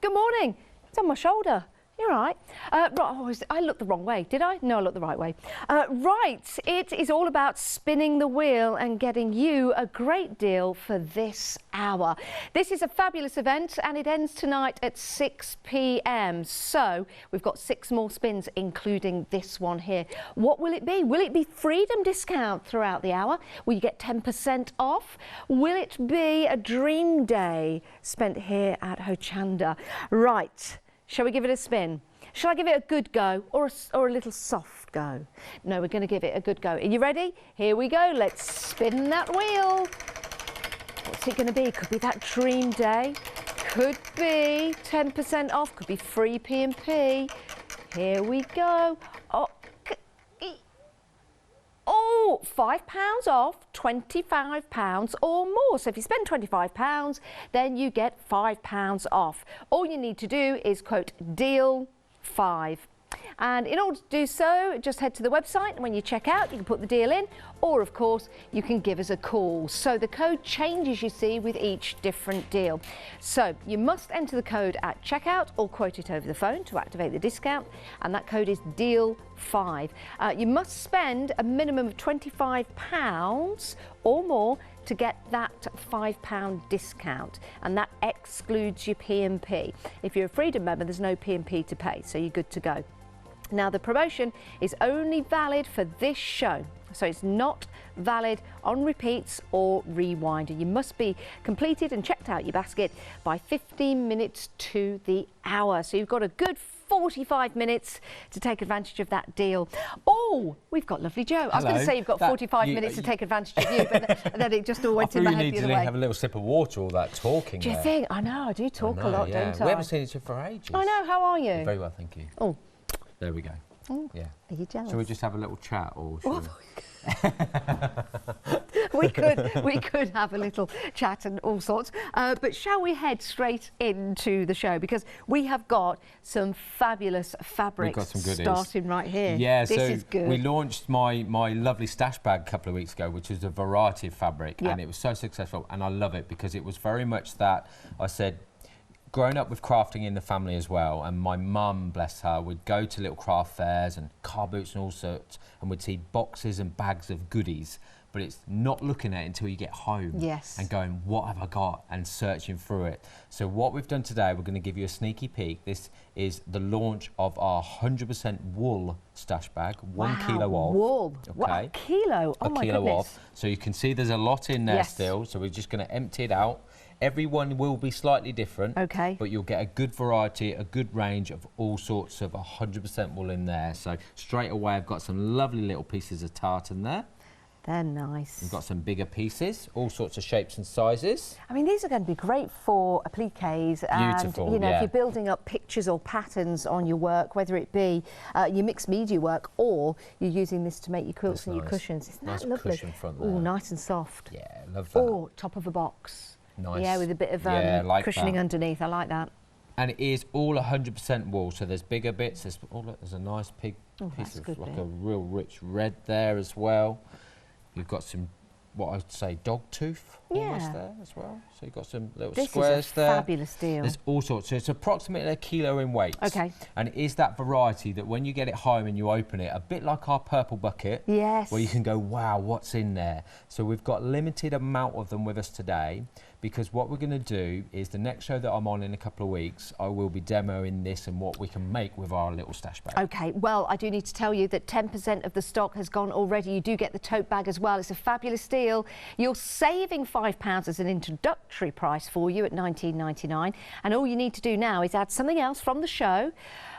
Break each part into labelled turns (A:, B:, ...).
A: Good morning. It's on my shoulder. You're right. Right, I looked the wrong way, did I? No, I looked the right way. Right, it is all about spinning the wheel and getting you a great deal for this hour. This is a fabulous event and it ends tonight at 6 p.m. So we've got 6 more spins, including this one here. What will it be? Will it be freedom discount throughout the hour? Will you get 10% off? Will it be a dream day spent here at Hochanda? Right. Shall we give it a spin? Shall I give it a good go or a little soft go? No, we're going to give it a good go. Are you ready? Here we go. Let's spin that wheel. What's it going to be? Could be that dream day. Could be 10% off. Could be free P&P. Here we go. Oh, £5 off, £25 or more. So if you spend £25, then you get £5 off. All you need to do is quote deal 5. And in order to do so, just head to the website, and when you check out, you can put the deal in, or of course, you can give us a call. So the code changes, you see, with each different deal. So you must enter the code at checkout or quote it over the phone to activate the discount, and that code is deal 5. You must spend a minimum of £25 or more to get that £5 discount, and that excludes your P&P. If you're a Freedom member, there's no P&P to pay, so you're good to go. Now the promotion is only valid for this show, so it's not valid on repeats or rewinder. You must be completed and checked out your basket by 15 minutes to the hour, so you've got a good 45 minutes to take advantage of that deal. Oh, we've got lovely Joe. I was going to say you've got 45 minutes to take advantage of you, but then it just all went in my head the other way.
B: You need to have a little sip of water, all that talking.
A: Do you think? I know, I do talk a lot, don't I?
B: We haven't seen each other for ages.
A: I know, how are you?
B: Very well, thank you.
A: Oh.
B: There we go.
A: Oh,
B: yeah.
A: Are you jealous?
B: Shall we just have a little chat, or
A: we could have a little chat and all sorts, but shall we head straight into the show, because we have got some fabulous fabrics.
B: We've got some goodies
A: starting right here.
B: Yeah,
A: this
B: so
A: is good.
B: We launched my lovely stash bag a couple of weeks ago, which is a variety of fabric, and it was so successful, and I love it because it was very much that. I said, growing up with crafting in the family as well, and my mum, bless her, would go to little craft fairs and car boots and all sorts, and would see boxes and bags of goodies, but it's not looking at it until you get home.
A: Yes.
B: And going, what have I got? And searching through it. So what we've done today, we're going to give you a sneaky peek. This is the launch of our 100% wool stash bag, 1 kilo of.
A: Wool.
B: Okay.
A: What, a kilo? Oh my
B: kilo
A: goodness.
B: of. So you can see there's a lot in there still, so we're just going to empty it out. Everyone will be slightly different, but you'll get a good variety, a good range of all sorts of 100% wool in there. So straight away, I've got some lovely little pieces of tartan there.
A: They're nice.
B: We've got some bigger pieces, all sorts of shapes and sizes.
A: I mean, these are going to be great for appliques, and
B: beautiful,
A: you know, if you're building up pictures or patterns on your work, whether it be your mixed media work or you're using this to make your quilts and your cushions. Isn't that lovely?
B: Cushion front there.
A: Oh, nice and soft.
B: Yeah, love that.
A: Or top of a box.
B: Nice.
A: Yeah, with a bit of
B: like
A: cushioning underneath. I like that.
B: And it is all 100% wool, so there's bigger bits. There's, look, there's a nice big piece of like a real rich red there as well. You've got some, what I'd say, dog tooth almost there as well. So you've got some little squares there.
A: This is a fabulous deal.
B: There's all sorts. So it's approximately a kilo in weight.
A: Okay.
B: And it is that variety that when you get it home and you open it, a bit like our purple bucket.
A: Yes.
B: Where you can go, wow, what's in there? So we've got limited amount of them with us today, because what we're going to do is the next show that I'm on in a couple of weeks, I will be demoing this and what we can make with our little stash bag. Okay,
A: well, I do need to tell you that 10% of the stock has gone already. You do get the tote bag as well. It's a fabulous deal. You're saving £5 as an introductory price for you at $19.99, and all you need to do now is add something else from the show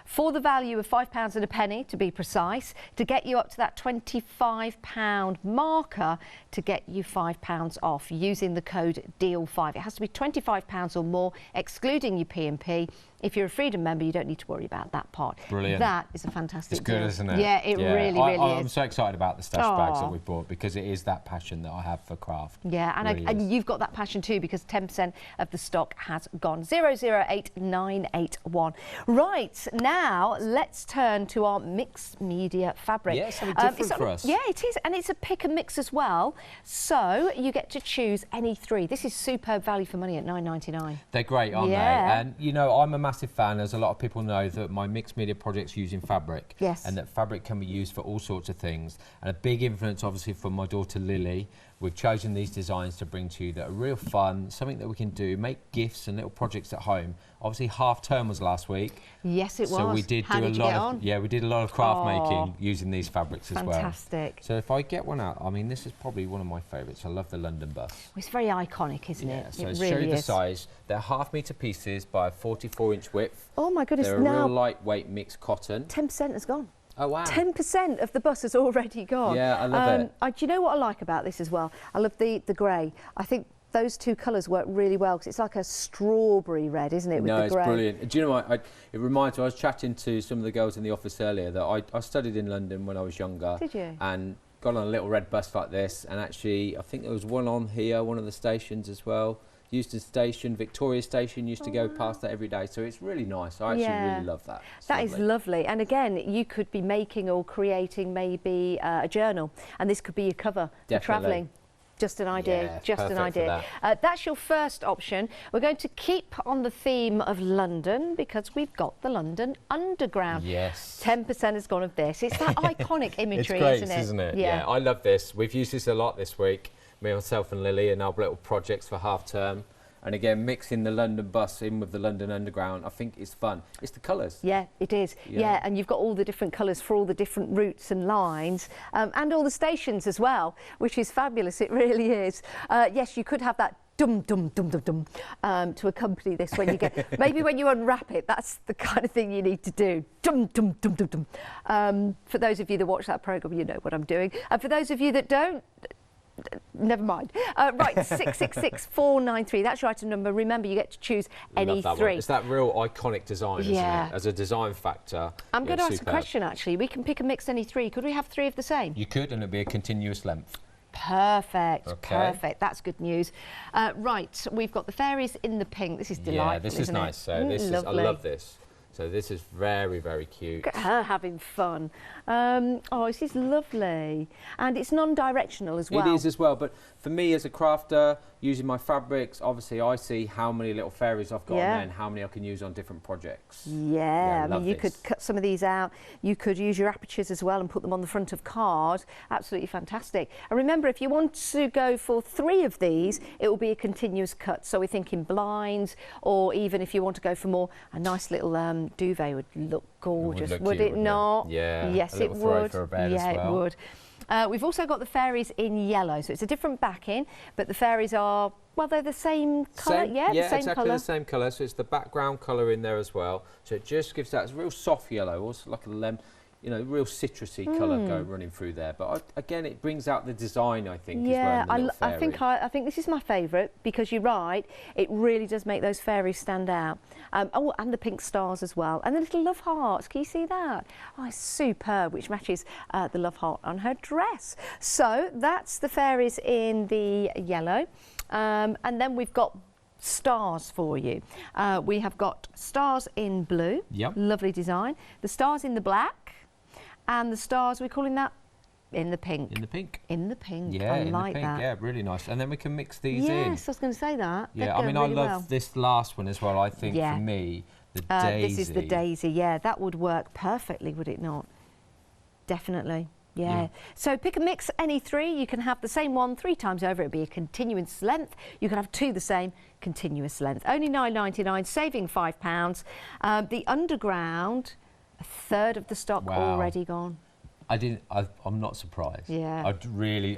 A: for the value of £5 and a penny, to be precise, to get you up to that £25 marker, to get you £5 off using the code DEAL5. It has to be £25 or more, excluding your P&P. If you're a Freedom member, you don't need to worry about that part.
B: Brilliant.
A: That is a fantastic deal.
B: It's good, isn't it?
A: Yeah, it really is.
B: I'm so excited about the stash bags that we've bought, because it is that passion that I have for craft.
A: Yeah, and you've got that passion too, because 10% of the stock has gone. 008981. Right, now let's turn to our mixed media fabric.
B: Yeah, something different for us.
A: Yeah, it is, and it's a pick and mix as well. So you get to choose any 3. This is superb value for money at $9.99.
B: They're great, aren't they?
A: Yeah.
B: And you know, I'm a massive fan, as a lot of people know, that my mixed media project's using fabric.
A: Yes.
B: And that fabric can be used for all sorts of things. And a big influence, obviously, from my daughter Lily. We've chosen these designs to bring to you that are real fun, something that we can do, make gifts and little projects at home. Obviously, half term was last week.
A: Yes, it was.
B: So we did
A: How did you get on?
B: we did a lot of craft making using these fabrics as well.
A: Fantastic.
B: So if I get one out, I mean, this is probably one of my favourites. I love the London bus.
A: Well, it's very iconic, isn't it?
B: So
A: it
B: show you
A: really
B: the
A: is.
B: size. They're 1/2 metre pieces by a 44-inch width.
A: Oh my goodness!
B: They're a
A: now
B: real lightweight mixed cotton.
A: 10% has gone.
B: Oh wow!
A: 10% of the bus has already gone.
B: Yeah, I love it.
A: Do you know what I like about this as well? I love the grey. I think those two colours work really well because it's like a strawberry red, isn't it? With
B: No,
A: the
B: it's
A: grey.
B: brilliant. Do you know what? It reminds me, I was chatting to some of the girls in the office earlier that I studied in London when I was younger.
A: Did you?
B: And got on a little red bus like this, and actually I think there was one on here, one of the stations as well. Euston Station, Victoria Station, used to go past that every day, so it's really nice. I actually really love that.
A: That is lovely. And again, you could be making or creating maybe a journal, and this could be your cover for travelling. Just an idea,
B: Yeah,
A: just an
B: perfect for
A: idea. That's your first option. We're going to keep on the theme of London because we've got the London Underground.
B: Yes.
A: 10% has gone of this. It's that iconic imagery,
B: it's great,
A: isn't it?
B: Yeah, I love this. We've used this a lot this week, myself and Lily, and our little projects for half term. And again, mixing the London bus in with the London Underground, I think it's fun. It's the colours.
A: Yeah, it is. Yeah, and you've got all the different colours for all the different routes and lines, and all the stations as well, which is fabulous. It really is. Yes, you could have that dum dum dum dum dum to accompany this when you get. Maybe when you unwrap it, that's the kind of thing you need to do. Dum dum dum dum dum. For those of you that watch that programme, you know what I'm doing. And for those of you that don't, never mind. Right, 666493. That's your item number. Remember, you get to choose any three.
B: It's that real iconic design, isn't it? As a design factor.
A: I'm going to ask a question, actually. We can pick and mix any three. Could we have three of the same?
B: You could, and it'd be a continuous length.
A: Perfect,
B: Okay.
A: perfect. That's good news. Right, we've got the fairies in the pink. This is delightful.
B: Yeah, this is nice. So this is, I love this. So this is very, very cute.
A: Look at her having fun. Oh, this is lovely. And it's non-directional as well.
B: It is as well, but for me as a crafter, using my fabrics, obviously I see how many little fairies I've got and then how many I can use on different projects.
A: Yeah, I mean, you could cut some of these out. You could use your apertures as well and put them on the front of cards. Absolutely fantastic. And remember, if you want to go for three of these, it will be a continuous cut. So we're thinking blinds, or even if you want to go for more, a nice little duvet would look gorgeous, would it not?
B: Yeah.
A: Yes,
B: it would. For a bed as well.
A: It would. We've also got the fairies in yellow, so it's a different backing, but the fairies are, well, they're the same colour. Yeah, the same
B: exactly
A: colour.
B: the same colour. So it's the background colour in there as well. So it just gives that real soft yellow, also like a lemon, you know, real citrusy colour running through there. But again, it brings out the design, I think,
A: yeah,
B: as well. Yeah,
A: I think this is my favourite because you're right. It really does make those fairies stand out. Oh, and the pink stars as well, and the little love hearts. Can you see that? Oh, it's superb, which matches the love heart on her dress. So that's the fairies in the yellow, and then we've got stars for you. We have got stars in blue.
B: Yep.
A: Lovely design. The stars in the black. And the stars, we're calling that in the pink.
B: In the pink.
A: In the pink.
B: Yeah,
A: I
B: in
A: like
B: the pink.
A: that.
B: Yeah, really nice. And then we can mix these in.
A: Yes, I was going to say that.
B: Yeah, I mean,
A: really
B: I love this last one as well. I think for me, the daisy.
A: This is the daisy. Yeah, that would work perfectly, would it not? Definitely. Yeah. So pick and mix any three. You can have the same one 3 times over. It'll be a continuous length. You can have 2 the same continuous length. Only £9.99, saving £5. The Underground, a third of the stock already gone.
B: I'm not surprised.
A: Yeah.
B: I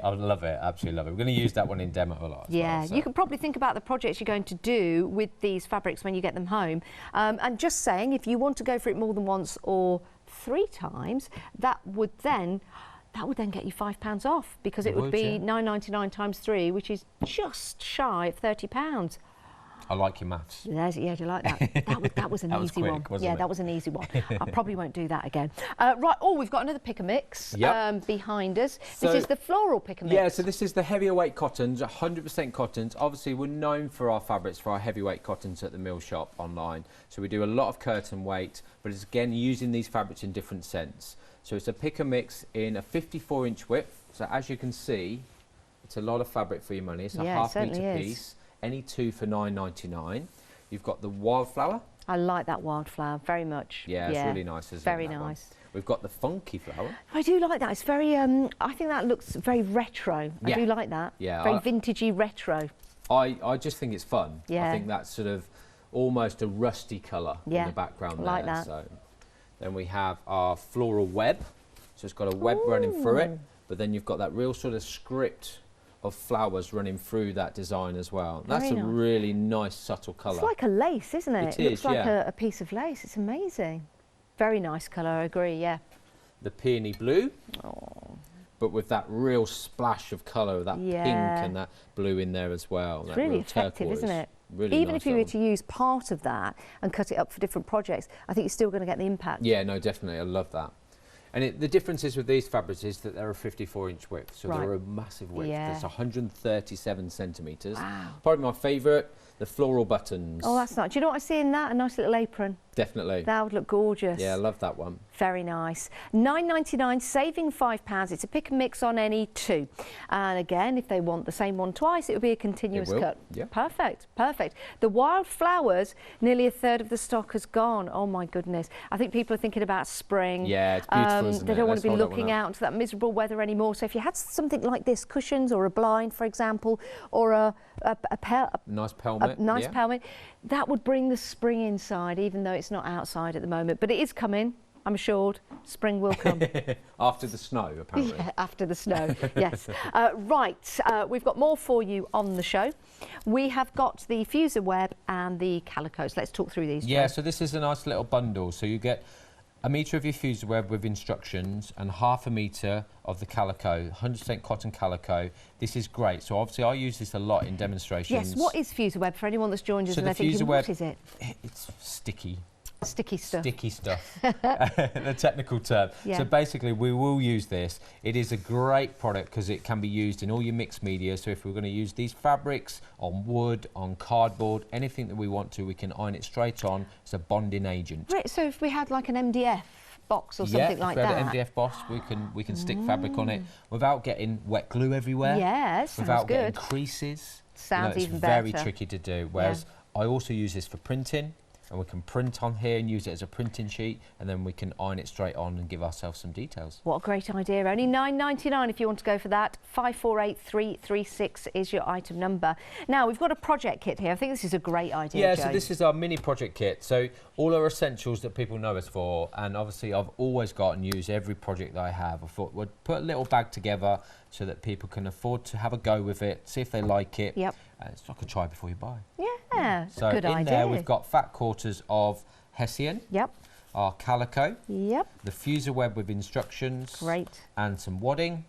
B: love it, absolutely love it. We're going to use that one in demo a lot as well, so.
A: You can probably think about the projects you're going to do with these fabrics when you get them home. And just saying, if you want to go for it more than once or 3 times, that would then get you £5 off, because it would be £9.99 times 3, which is just shy of £30.
B: I like your maths.
A: Yeah, do you like that? That was an easy one. Yeah, that was an easy one. I probably won't do that again. Right, we've got another pick and mix behind us. This is the floral pick and mix.
B: Yeah, so this is the heavier weight cottons, 100% cottons. Obviously, we're known for our fabrics, for our heavyweight cottons at the Millshop Online. So we do a lot of curtain weight, but it's again using these fabrics in different scents. So it's a pick and mix in a 54-inch width. So as you can see, it's a lot of fabric for your money. It's a half metre piece. Any 2 for £9.99. You've got the wildflower.
A: I like that wildflower very much.
B: Yeah, it's really nice, isn't it?
A: Very
B: that one?
A: nice.
B: We've got the funky flower.
A: I do like that. It's very, I think that looks very retro. I do like that.
B: Yeah.
A: Very vintagey retro.
B: I just think it's fun.
A: Yeah.
B: I think that's sort of almost a rusty colour in the background there.
A: Like that.
B: So then we have our Floral Web. So it's got a web running through it, but then you've got that real sort of script of flowers running through that design as well. That's a really nice, subtle colour.
A: It's like a lace, isn't it?
B: It
A: looks like a piece of lace. It's amazing. Very nice colour, I agree, yeah.
B: The peony blue, but with that real splash of colour, that pink and that blue in there as well.
A: It's really effective,
B: turquoise.
A: isn't it?
B: Really
A: Even
B: nice
A: if you were to use part of that and cut it up for different projects, I think you're still going to get the impact.
B: Yeah, no, definitely. I love that. And the difference is with these fabrics is that they're a 54-inch width, so they're a massive width.
A: Yeah.
B: It's 137 centimetres.
A: Wow.
B: Probably my favourite, the Floral Buttons.
A: Oh, that's nice. Do you know what I see in that? A nice little apron.
B: Definitely.
A: That would look gorgeous.
B: Yeah, I love that one.
A: Very nice. £9.99, saving £5. It's a pick and mix on any two. And again, if they want the same one twice, it would be a continuous cut.
B: Yeah.
A: Perfect, perfect. The wildflowers, nearly a third of the stock has gone. Oh my goodness. I think people are thinking about spring.
B: Yeah, it's beautiful, isn't
A: They
B: it?
A: don't want
B: Let's
A: to be
B: hold that
A: looking
B: one up.
A: out into that miserable weather anymore. So if you had something like this, cushions or a blind, for example, or a
B: nice pelmet.
A: nice pelmet, that would bring the spring inside, even though it's not outside at the moment. But it is coming, I'm assured. Spring will come.
B: After the snow, apparently.
A: Yeah, after the snow, yes. Right, we've got more for you on the show. We have got the Fuser Web and the Calicos. Let's talk through these.
B: Yeah, so this is a nice little bundle. So you get a metre of your Fuser Web with instructions and half a metre of the calico, 100% cotton calico. This is great. So obviously I use this a lot in demonstrations.
A: Yes, what is Fuser Web for anyone that's joined us
B: So
A: and they're
B: the Fuser
A: thinking,
B: Web,
A: what is it?
B: It's sticky.
A: Sticky stuff.
B: Sticky stuff, the technical term.
A: Yeah.
B: So basically we will use this. It is a great product because it can be used in all your mixed media. So if we're going to use these fabrics on wood, on cardboard, anything that we want to, we can iron it straight on. It's a bonding agent.
A: Right, so if we had like an MDF box or something like
B: if we
A: that.
B: had an MDF box, we can stick fabric on it without getting wet glue everywhere.
A: Yes,
B: without
A: sounds
B: getting
A: good.
B: creases.
A: Sounds
B: it's
A: even
B: very
A: better.
B: tricky to do. Whereas I also use this for printing. And we can print on here and use it as a printing sheet, and then we can iron it straight on and give ourselves some details.
A: What a great idea. Only £9.99 if you want to go for that. 548336 is your item number. Now, we've got a project kit here. I think this is a great idea,
B: Yeah,
A: Joe.
B: so this is our mini project kit. So all our essentials that people know us for, and obviously I've always got and use every project that I have. I thought we'd put a little bag together so that people can afford to have a go with it, see if they like it.
A: Yep.
B: It's like a try before you buy.
A: Yeah,
B: So
A: good
B: in
A: idea.
B: there we've got fat quarters of Hessian,
A: Yep,
B: our calico,
A: yep.
B: the Fuser Web with instructions,
A: Great.
B: and some wadding,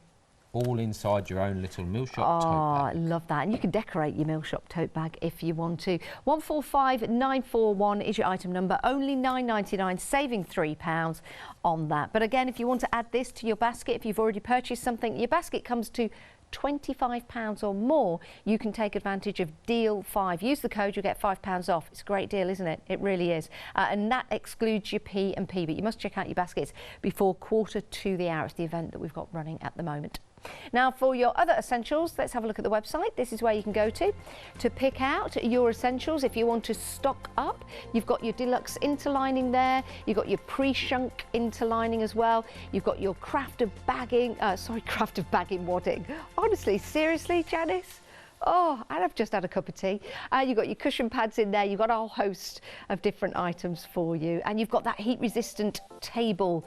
B: all inside your own little Millshop
A: Oh,
B: tote
A: I
B: bag.
A: love that. And you can decorate your Millshop tote bag if you want to. 145941 is your item number. Only £9.99, saving £3 on that. But again, if you want to add this to your basket, if you've already purchased something, your basket comes to £25 or more, you can take advantage of deal 5. Use the code, you'll get £5 off. It's a great deal, isn't it? It really is. And that excludes your P&P, but you must check out your baskets before 1:45 it's the event that we've got running at the moment. Now, for your other essentials, let's have a look at the website. This is where you can go to pick out your essentials. If you want to stock up, you've got your deluxe interlining there. You've got your pre-shunk interlining as well. You've got your craft of bagging wadding. Honestly, seriously, Janice? Oh, and I've just had a cup of tea. You've got your cushion pads in there. You've got a whole host of different items for you. And you've got that heat-resistant table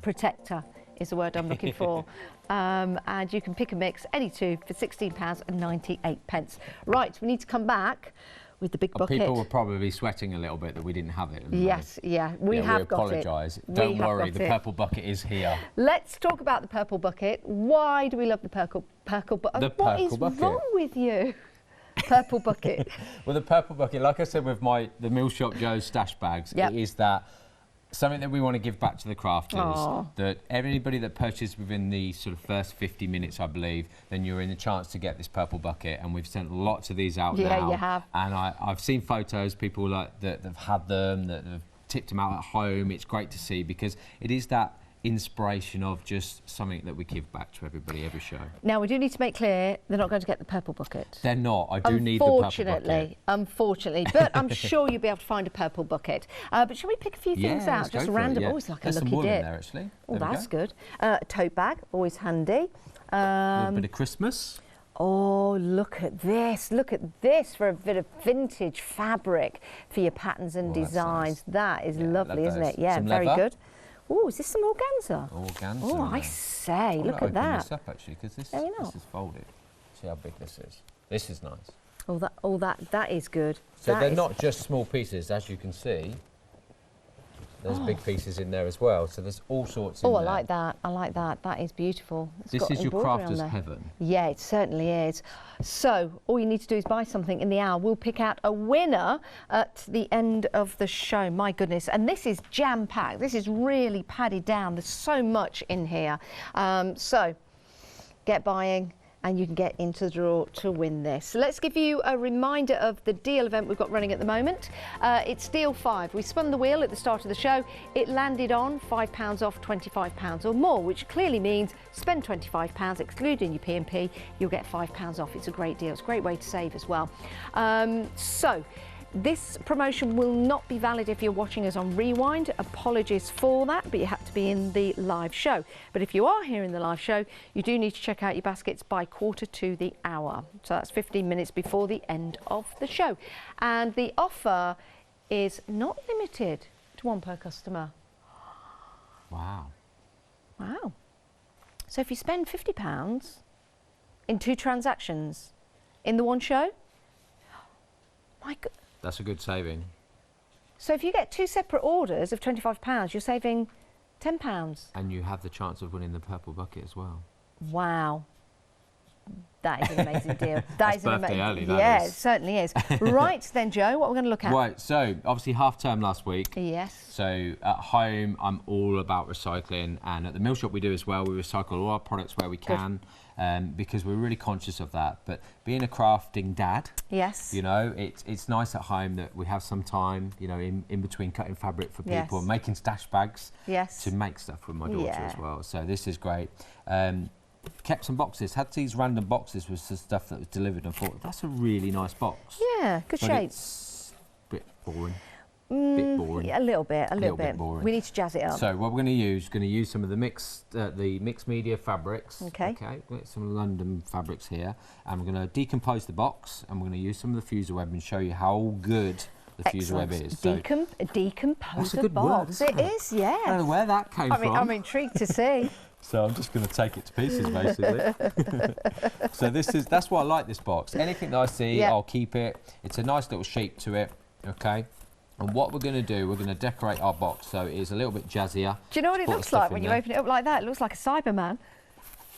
A: protector. Is the word I'm looking for. And you can pick a mix, any two, for £16.98. Right, we need to come back with the big bucket.
B: People will probably be sweating a little bit that we didn't have it.
A: Yes, yeah, we have got it.
B: We apologise. Don't worry, the purple bucket is here.
A: Let's talk about the purple bucket. Why do we love the purple bucket? What is wrong with you? Purple bucket.
B: Well, the purple bucket, like I said with the Millshop Joe's stash bags, it is that something that we want to give back to the crafters, that anybody that purchases within the sort of first 50 minutes, I believe, then you're in the chance to get this purple bucket. And we've sent lots of these out now.
A: Yeah, you have.
B: And I've seen photos, people that have had them, that have tipped them out at home. It's great to see because it is that inspiration of just something that we give back to everybody every show.
A: Now, we do need to make clear they're not going to get the purple bucket.
B: They're not. I do need the purple bucket.
A: Unfortunately. But I'm sure you'll be able to find a purple bucket. But shall we pick a few things out? Just random.
B: Yeah.
A: Always like
B: There's
A: a lucky
B: some wool
A: dip.
B: in there, actually.
A: Oh, that's good. A tote bag, always handy.
B: A little bit of Christmas.
A: Oh, look at this. Look at this for a bit of vintage fabric for your patterns and designs. Nice. That is lovely, isn't it? Yeah, very good. Oh, is this some organza?
B: Organza.
A: Oh, I say, look at that.
B: Open this up, actually, because this is folded. See how big this is. This is nice.
A: That is good.
B: So they're not just small pieces, as you can see. There's big pieces in there as well, so there's all sorts in there.
A: Oh, I like that. I like that. That is beautiful.
B: This is your crafter's heaven.
A: Yeah, it certainly is. So all you need to do is buy something in the hour. We'll pick out a winner at the end of the show. My goodness. And this is jam-packed. This is really padded down. There's so much in here. So get buying, and you can get into the draw to win this. So let's give you a reminder of the deal event we've got running at the moment. It's Deal 5. We spun the wheel at the start of the show. It landed on £5 off £25 or more, which clearly means spend £25, excluding your P&P, you'll get £5 off. It's a great deal. It's a great way to save as well. So this promotion will not be valid if you're watching us on Rewind. Apologies for that, but you have to be in the live show. But if you are here in the live show, you do need to check out your baskets by 1/4 to the hour. So that's 15 minutes before the end of the show. And the offer is not limited to one per customer.
B: Wow.
A: Wow. So if you spend £50 in 2 transactions in the one show, my God.
B: That's a good saving.
A: So if you get 2 separate orders of £25, you're saving £10.
B: And you have the chance of winning the purple bucket as well.
A: Wow. That is an amazing deal.
B: That's birthday early, that
A: yeah,
B: is.
A: It certainly is. Right then, Joe, what we're going to look at?
B: Right, so obviously half term last week.
A: Yes.
B: So at home, I'm all about recycling, and at the Millshop we do as well. We recycle all our products where we can, because we're really conscious of that. But being a crafting dad,
A: yes,
B: you know, it's nice at home that we have some time, you know, in between cutting fabric for people and making stash bags to make stuff with my daughter as well. So this is great. Kept some boxes, had these random boxes with some stuff that was delivered, and thought that's a really nice box.
A: Yeah, good shape.
B: It's a bit boring. Bit boring.
A: Yeah, a little bit
B: boring.
A: We need to jazz it up.
B: So what we're going to use some of the mixed media fabrics.
A: Okay.
B: Okay. We've got some London fabrics here, and we're going to decompose the box, and we're going to use some of the fuser web and show you how good the fuser web is. So
A: decompose
B: the
A: box.
B: Word,
A: it is, yeah.
B: I don't know where that came from.
A: I'm intrigued to see.
B: So I'm just going to take it to pieces, basically. So that's why I like this box. Anything that I see, I'll keep it. It's a nice little shape to it, okay? And what we're going to do, we're going to decorate our box so it is a little bit jazzier.
A: Do you know what it looks like when you open it up like that? It looks like a Cyberman.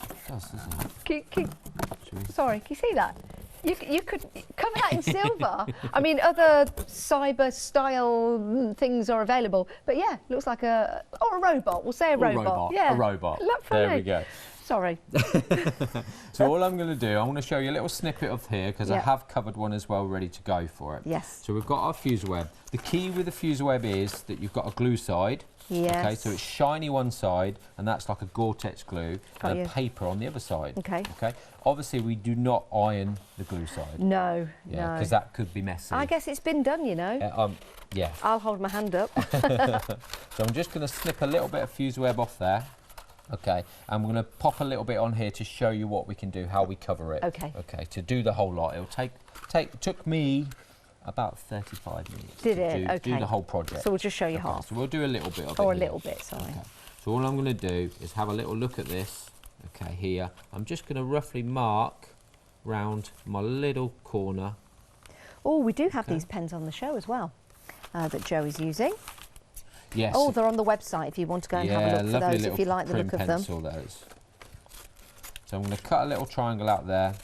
B: It does, doesn't it?
A: Sorry, can you see that? You could cover that in silver. I mean, other cyber style things are available, but yeah, looks like a robot. We'll say a robot. Yeah,
B: a robot.
A: There
B: we go.
A: Sorry.
B: So all I'm going to do, I'm going to show you a little snippet of here because I have covered one as well, ready to go for it.
A: Yes.
B: So we've got our fuser web. The key with the fuser web is that you've got a glue side.
A: Yes.
B: Okay, so it's shiny one side, and that's like a Gore-Tex glue, and a paper on the other side.
A: Okay.
B: Okay. Obviously, we do not iron the glue side.
A: No.
B: Yeah, because that could be messy.
A: I guess it's been done, you know.
B: Yeah.
A: I'll hold my hand up.
B: So I'm just going to snip a little bit of fuser web off there. Okay, and we're going to pop a little bit on here to show you what we can do, how we cover it.
A: Okay.
B: Okay, to do the whole lot. It took me about 35 minutes.
A: Did it? Okay.
B: Do the whole project.
A: So we'll just show you half.
B: So we'll do a little bit of it.
A: Or a
B: here.
A: little bit, sorry.
B: Okay. So all I'm going to do is have a little look at this. Okay, here. I'm just going to roughly mark round my little corner.
A: Oh, we do have these pens on the show as well that Joe is using.
B: Yes.
A: Oh, they're on the website if you want to go and have a look for those, if you like the look of them.
B: Those. So I'm going to cut a little triangle out there.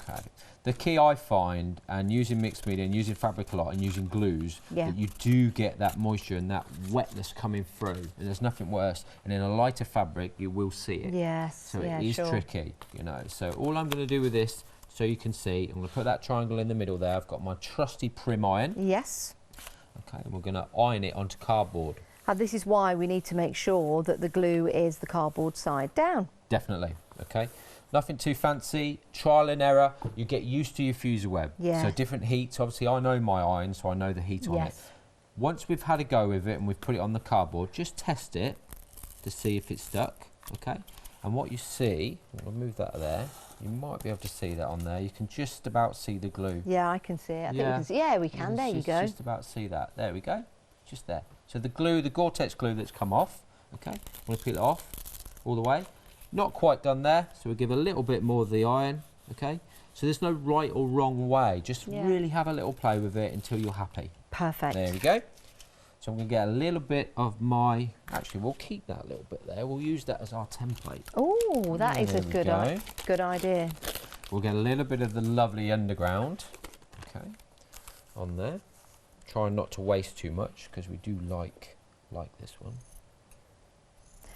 B: Okay. The key I find, and using mixed media and using fabric a lot and using glues, that you do get that moisture and that wetness coming through, and there's nothing worse. And in a lighter fabric, you will see it.
A: Yes.
B: So it is tricky, you know. So all I'm going to do with this, so you can see, I'm going to put that triangle in the middle there. I've got my trusty prim iron.
A: Yes.
B: Okay, and we're going to iron it onto cardboard.
A: And this is why we need to make sure that the glue is the cardboard side down.
B: Definitely, okay. Nothing too fancy, trial and error. You get used to your fuser web.
A: Yeah.
B: So different heats. Obviously, I know my iron, so I know the heat on it. Once we've had a go with it and we've put it on the cardboard, just test it to see if it's stuck, okay? And what you see, I'll move that there. You might be able to see that on there. You can just about see the glue.
A: Yeah, I can see it. I think we can see. Yeah, we can. There you go.
B: Just about see that. There we go. Just there. So the glue, the Gore-Tex glue that's come off, okay? I'm going to peel it off all the way. Not quite done there, so we'll give a little bit more of the iron, okay? So there's no right or wrong way. Just really have a little play with it until you're happy.
A: Perfect.
B: There we go. So I'm going to get a little bit of my... Actually, we'll keep that little bit there. We'll use that as our template.
A: Oh, that is a good idea.
B: We'll get a little bit of the lovely underground, okay, on there. Try not to waste too much because we do like this one.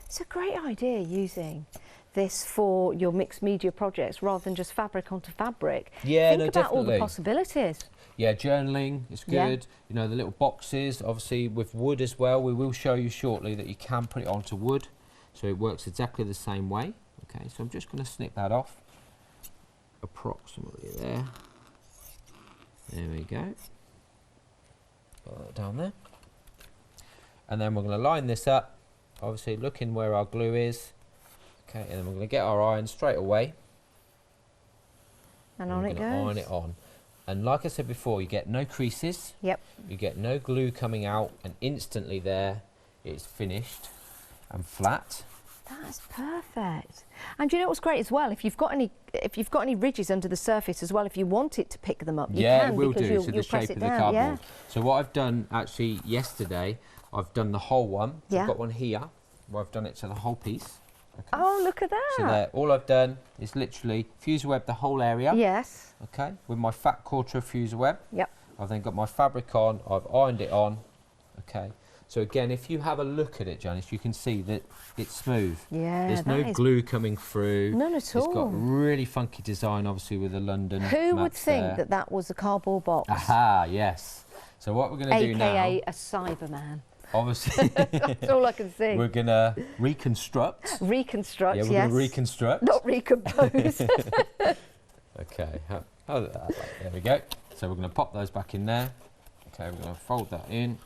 A: It's a great idea using this for your mixed media projects rather than just fabric onto fabric.
B: Yeah,
A: Think about all the possibilities.
B: Yeah, journaling is good. You know, the little boxes, obviously with wood as well. We will show you shortly that you can put it onto wood. So it works exactly the same way. Okay, so I'm just going to snip that off. Approximately there. There we go. Put that down there. And then we're going to line this up. Obviously looking where our glue is. Okay, and then we're going to get our iron straight away.
A: And on it goes.
B: Iron it on. And like I said before, you get no creases.
A: Yep.
B: You get no glue coming out, and instantly there, it's finished and flat.
A: That's perfect. And you know what's great as well? If you've got any ridges under the surface as well, if you want it to pick them up, you can,
B: it will
A: because
B: do. So the shape of the cardboard.
A: Yeah.
B: So what I've done actually yesterday, I've done the whole one.
A: Yeah.
B: I've got one here where I've done it to the whole piece. Okay.
A: Oh, look at that.
B: So there, all I've done is literally fuser web the whole area.
A: Yes.
B: Okay, with my fat quarter of fuser web.
A: Yep.
B: I've then got my fabric on, I've ironed it on. Okay, so again, if you have a look at it, Janice, you can see that it's smooth.
A: Yeah,
B: there's no glue coming through.
A: None at all.
B: It's got really funky design, obviously, with the London
A: Who would
B: maps
A: think
B: there.
A: that was a cardboard box?
B: Aha, yes. So what we're going to do now...
A: AKA a Cyberman.
B: Obviously,
A: that's all I can see.
B: We're going to reconstruct.
A: Reconstruct,
B: yeah, we're going to reconstruct.
A: Not recompose.
B: Okay, there we go. So we're going to pop those back in there. Okay, we're going to fold that in,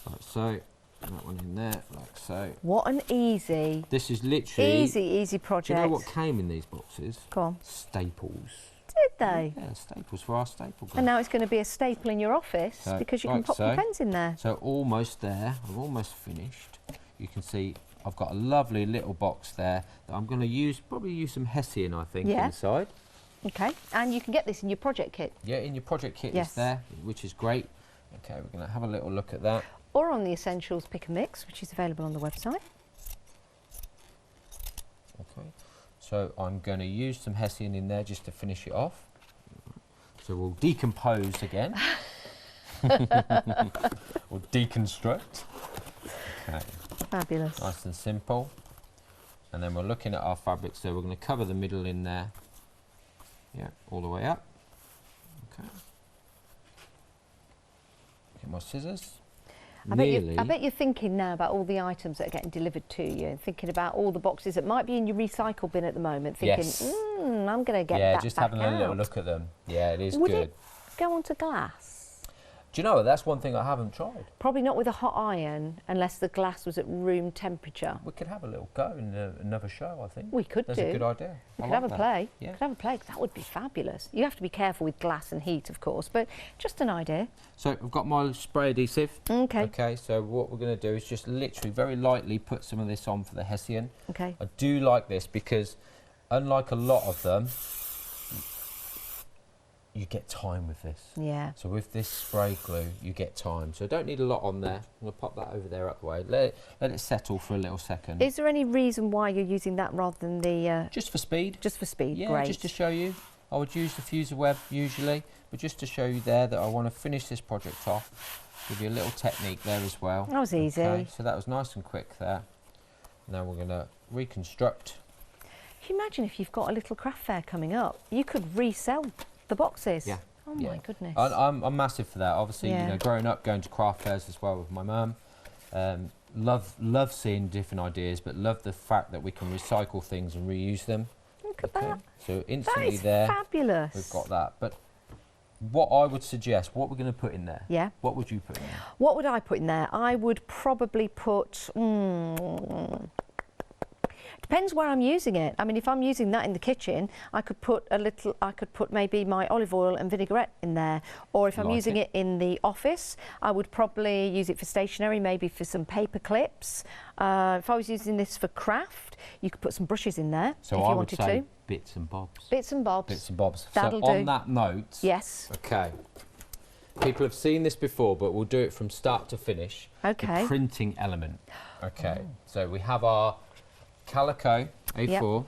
B: like so. That one in there, like so.
A: What an easy...
B: This is literally...
A: Easy project.
B: Do you know what came in these boxes?
A: Go on.
B: Staples.
A: Did they?
B: Yeah, staples for our staple gun.
A: And now it's going to be a staple in your office because you can pop your pens in there.
B: So almost there, I've almost finished. You can see I've got a lovely little box there that I'm going to use, probably use some Hessian, I think, inside.
A: Okay, and you can get this in your project kit.
B: Yeah, in your project kit it's there, which is great. Okay, we're going to have a little look at that.
A: Or on the Essentials Pick and Mix, which is available on the website.
B: Okay. So I'm going to use some Hessian in there just to finish it off. So we'll decompose again. Or deconstruct. Okay.
A: Fabulous.
B: Nice and simple. And then we're looking at our fabric, so we're going to cover the middle in there. Yeah, all the way up. Okay. Get my scissors.
A: I bet you're thinking now about all the items that are getting delivered to you, and thinking about all the boxes that might be in your recycle bin at the moment, thinking, I'm going to get that
B: Yeah, just
A: back
B: having
A: out.
B: a little look at them. Yeah, it is
A: Would
B: good.
A: It go onto glass?
B: Do you know what? That's one thing I haven't tried.
A: Probably not with a hot iron, unless the glass was at room temperature.
B: We could have a little go in another show, I think.
A: We could
B: That's
A: do.
B: That's a good idea.
A: We could have a play. Yeah. Could have a play, 'cause that would be fabulous. You have to be careful with glass and heat, of course, but just an idea.
B: So I've got my spray adhesive.
A: Okay.
B: Okay, so what we're going to do is just literally very lightly put some of this on for the Hessian.
A: Okay.
B: I do like this because, unlike a lot of them, you get time with this.
A: Yeah.
B: So with this spray glue, you get time. So I don't need a lot on there. I'm going to pop that over there up the way. Let it settle for a little second.
A: Is there any reason why you're using that rather than the...
B: Just for speed.
A: Just for speed,
B: yeah,
A: great.
B: Just to show you. I would use the fuser web usually, but just to show you there that I want to finish this project off. Give you a little technique there as well.
A: That was easy.
B: Okay, so that was nice and quick there. Now we're going to reconstruct.
A: Can you imagine if you've got a little craft fair coming up, you could resell the boxes.
B: Yeah.
A: Oh my goodness.
B: I'm massive for that. Obviously, you know, growing up, going to craft fairs as well with my mum. love seeing different ideas, but love the fact that we can recycle things and reuse them.
A: Look at that.
B: So instantly
A: That is
B: there,
A: fabulous.
B: we've got that. But what I would suggest, what we're going to put in there.
A: Yeah.
B: What would you put in there?
A: What would I put in there? I would probably put. Depends where I'm using it. I mean, if I'm using that in the kitchen, I could put maybe my olive oil and vinaigrette in there. Or if I'm using it in the office, I would probably use it for stationery, maybe for some paper clips. If I was using this for craft, you could put some brushes in there if you wanted to.
B: So I would say bits and bobs.
A: Bits and bobs.
B: Bits and bobs.
A: That'll
B: so
A: do.
B: On that note.
A: Yes.
B: Okay. People have seen this before, but we'll do it from start to finish.
A: Okay.
B: The printing element. Okay. So we have our calico A4.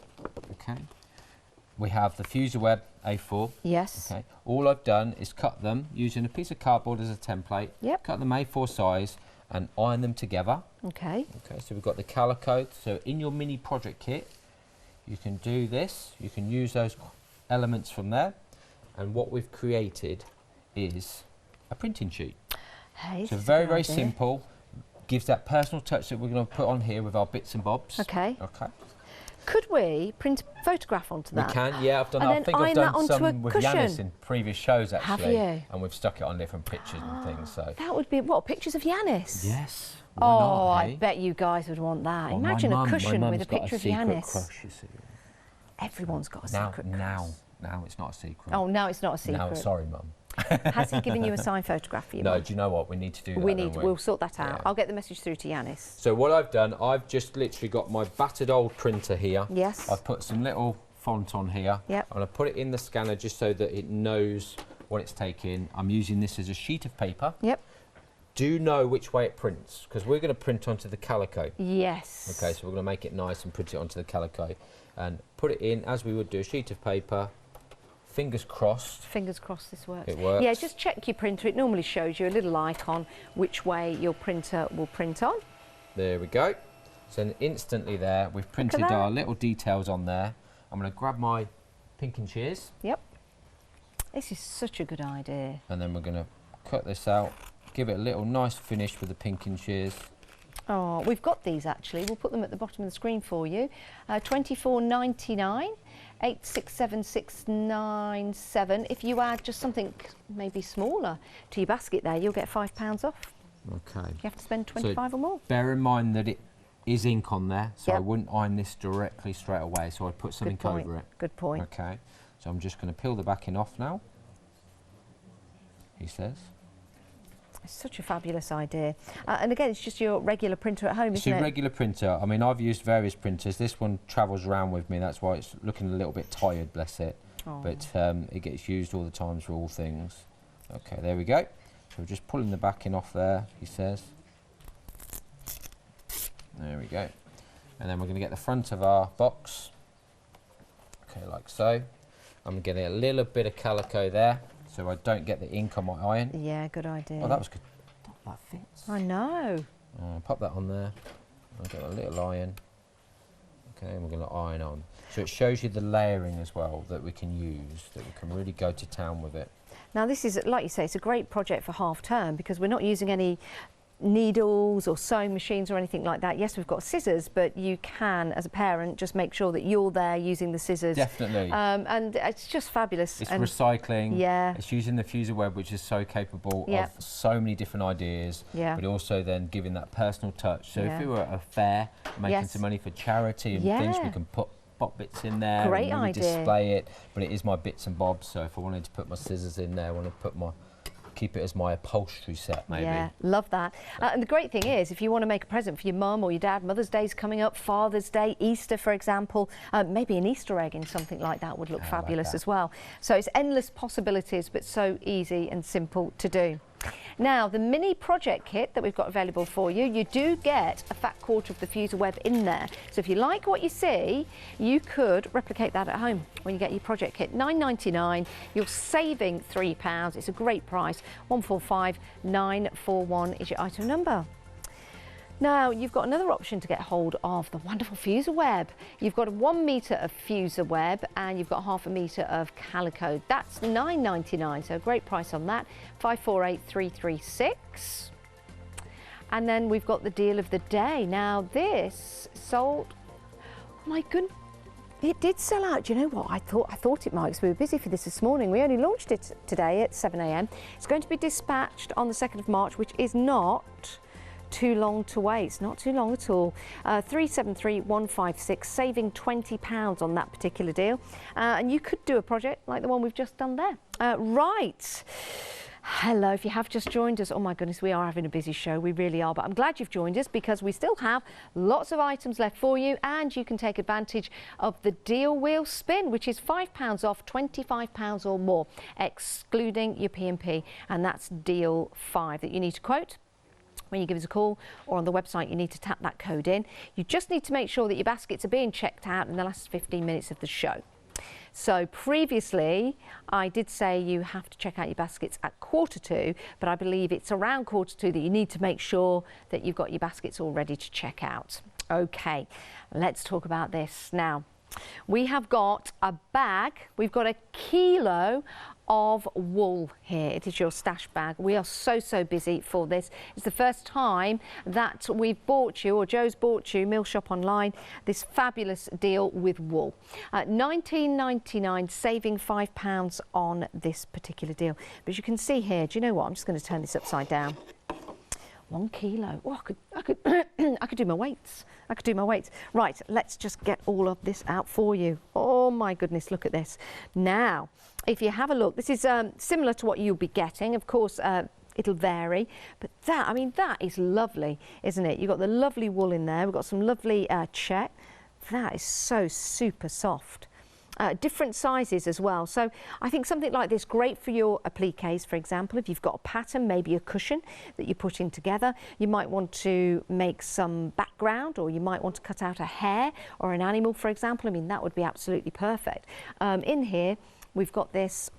B: Okay. We have the Fuser Web A4.
A: Yes.
B: Okay. All I've done is cut them using a piece of cardboard as a template.
A: Yep.
B: Cut them A4 size and iron them together.
A: Okay.
B: Okay. So we've got the calico. So in your mini project kit, you can do this. You can use those elements from there. And what we've created is a printing sheet.
A: Hey,
B: so very simple. Gives that personal touch that we're going to put on here with our bits and bobs.
A: Okay.
B: Okay.
A: Could we print a photograph onto that?
B: We can, yeah. I've done.
A: And
B: I
A: then
B: think I've
A: iron
B: done
A: that onto
B: some
A: a
B: with
A: cushion.
B: Yanis in previous shows actually.
A: Have you?
B: And we've stuck it on different pictures and things. So.
A: That would be what, pictures of Yanis?
B: Yes.
A: Oh,
B: Why not,
A: I
B: hey?
A: bet you guys would want that.
B: Well,
A: Imagine
B: my
A: a cushion
B: mum's
A: with a
B: got
A: picture of
B: secret
A: Yanis.
B: Crush, you see.
A: Everyone's got a secret crush.
B: Now it's not a secret.
A: Oh, now it's not a secret.
B: No, sorry, Mum.
A: Has he given you a signed photograph for you?
B: No,
A: Mum?
B: do you know what? We need to do that.
A: We'll sort that out.
B: Yeah.
A: I'll get the message through to Yanis.
B: So what I've done, I've just literally got my battered old printer here.
A: Yes.
B: I've put some little font on here.
A: Yep.
B: I'm going to put it in the scanner just so that it knows what it's taking. I'm using this as a sheet of paper.
A: Yep.
B: Do know which way it prints, because we're going to print onto the calico.
A: Yes.
B: Okay, so we're going to make it nice and print it onto the calico. And put it in as we would do a sheet of paper. Fingers crossed.
A: Fingers crossed this works.
B: It works.
A: Yeah, just check your printer. It normally shows you a little icon which way your printer will print on.
B: There we go. So then instantly there, we've printed our little details on there. I'm going to grab my pink and shears.
A: Yep. This is such a good idea. And
B: then we're going to cut this out, give it a little nice finish with the pink and shears.
A: Oh, we've got these actually. We'll put them at the bottom of the screen for you. $24.99, 867697. If you add just something maybe smaller to your basket there, you'll get £5 off.
B: Okay.
A: You have to spend 25 or more.
B: Bear in mind that it is ink on there, so I
A: Yep.
B: wouldn't iron this directly straight away, so I'd put something over it.
A: Good point.
B: Okay. So I'm just going to peel the backing off now, he says.
A: It's such a fabulous idea. And again, it's just your regular printer at home,
B: It's
A: isn't
B: a
A: it?
B: regular printer. I mean, I've used various printers. This one travels around with me. That's why it's looking a little bit tired, bless it.
A: Oh.
B: But it gets used all the times for all things. Okay, there we go. So we're just pulling the backing off there, he says. There we go. And then we're going to get the front of our box. Okay, like so. I'm getting a little bit of calico there, so I don't get the ink on my iron.
A: Yeah, good idea.
B: Oh, that was good. That fits.
A: I know.
B: Pop that on there. I've got a little iron. Okay, and we're going to iron on. So it shows you the layering as well that we can use, that we can really go to town with it.
A: Now this is, like you say, it's a great project for half term because we're not using any needles or sewing machines or anything like that. Yes, we've got scissors, but you can, as a parent, just make sure that you're there using the scissors.
B: Definitely.
A: And it's just fabulous.
B: It's
A: and
B: recycling.
A: Yeah.
B: It's using the Fuser Web, which is so capable of so many different ideas.
A: Yeah.
B: But also then giving that personal touch. So
A: Yeah.
B: if we were at a fair, making
A: Yes.
B: some money for charity and things, we can put bits in there
A: Great
B: and really
A: idea.
B: display it. But it is my bits and bobs. So if I wanted to put my scissors in there, I want to put my keep it as my upholstery set, maybe.
A: Yeah, love that. And the great thing is, if you want to make a present for your mum or your dad, Mother's Day's coming up, Father's Day, Easter, for example, maybe an Easter egg in something like that would look fabulous
B: like
A: as well. So it's endless possibilities, but so easy and simple to do. Now, the mini project kit that we've got available for you, you do get a fat quarter of the Fuser Web in there. So if you like what you see, you could replicate that at home when you get your project kit. $9.99, you're saving £3. It's a great price. 145941 is your item number. Now, you've got another option to get hold of the wonderful Fuser Web. You've got 1 metre of Fuser Web and you've got ½ metre of calico. That's $9.99, so a great price on that. 548336. And then we've got the deal of the day. Now this sold, oh my goodness, it did sell out. Do you know what? I thought it might, because we were busy for this morning. We only launched it today at 7 a.m. It's going to be dispatched on the 2nd of March, which is not too long to wait. It's not too long at all. 373156, saving £20 on that particular deal. And you could do a project like the one we've just done there. Right. Hello, if you have just joined us, oh my goodness, we are having a busy show, we really are, but I'm glad you've joined us because we still have lots of items left for you, and you can take advantage of the deal wheel spin, which is £5 off £25 or more, excluding your P&P, and that's deal 5 that you need to quote when you give us a call, or on the website you need to tap that code in. You just need to make sure that your baskets are being checked out in the last 15 minutes of the show. So previously I did say you have to check out your baskets at 1:45, but I believe it's around 1:45 that you need to make sure that you've got your baskets all ready to check out. Okay, let's talk about this now. We have got a bag, we've got a kilo of wool here. It is your stash bag. We are so busy for this. It's the first time that we've bought you, or Joe's bought you, Millshop Online, this fabulous deal with wool. £19.99, saving £5 on this particular deal. But as you can see here, do you know what? I'm just going to turn this upside down. 1 kilo. Oh, I could I could do my weights. I could do my weights. Right, let's just get all of this out for you. Oh my goodness, look at this. Now, if you have a look, this is similar to what you'll be getting. Of course, it'll vary, but that, I mean, that is lovely, isn't it? You've got the lovely wool in there. We've got some lovely check. That is so super soft. Different sizes as well. So I think something like this, great for your appliques, for example. If you've got a pattern, maybe a cushion that you're putting together, you might want to make some background, or you might want to cut out a hare or an animal, for example. I mean, that would be absolutely perfect. In here, we've got this,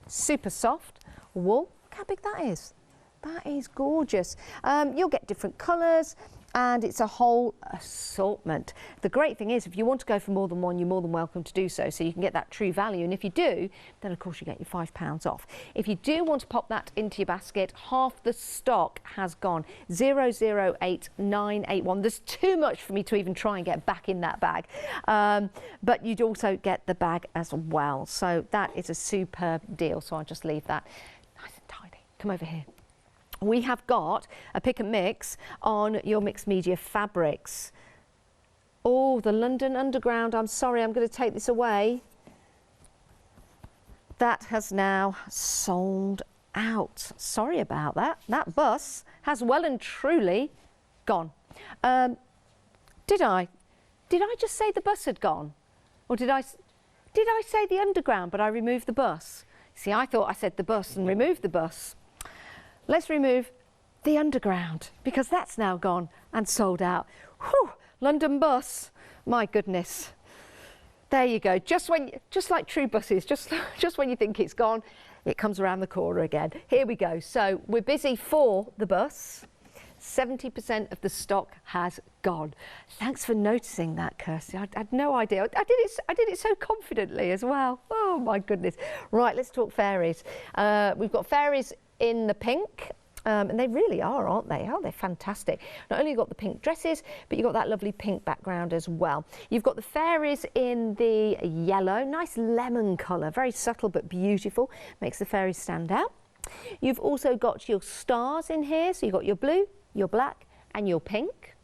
A: super soft wool. Look how big that is. That is gorgeous. You'll get different colours, and it's a whole assortment. The great thing is, if you want to go for more than one, you're more than welcome to do so, so you can get that true value. And if you do, then of course you get your £5 off. If you do want to pop that into your basket, half the stock has gone. 008981. There's too much for me to even try and get back in that bag. But you'd also get the bag as well. So that is a superb deal. So I'll just leave that nice and tidy. Come over here. We have got a pick and mix on your mixed media fabrics. Oh, the London Underground. I'm sorry, I'm going to take this away. That has now sold out. Sorry about that. That bus has well and truly gone. Did I just say the bus had gone? Or did I say the Underground, but I removed the bus? See, I thought I said the bus and removed the bus. Let's remove the Underground, because that's now gone and sold out. Whew, London bus, my goodness. There you go. Just like true buses, just when you think it's gone, it comes around the corner again. Here we go. So we're busy for the bus. 70% of the stock has gone. Thanks for noticing that, Kirsty. I had no idea. I did it so confidently as well. Oh my goodness. Right, let's talk fairies. We've got fairies in the pink, and they really are, aren't they? Oh, they're fantastic. Not only got the pink dresses, but you've got that lovely pink background as well. You've got the fairies in the yellow, nice lemon colour, very subtle but beautiful, makes the fairies stand out. You've also got your stars in here, so you've got your blue, your black and your pink.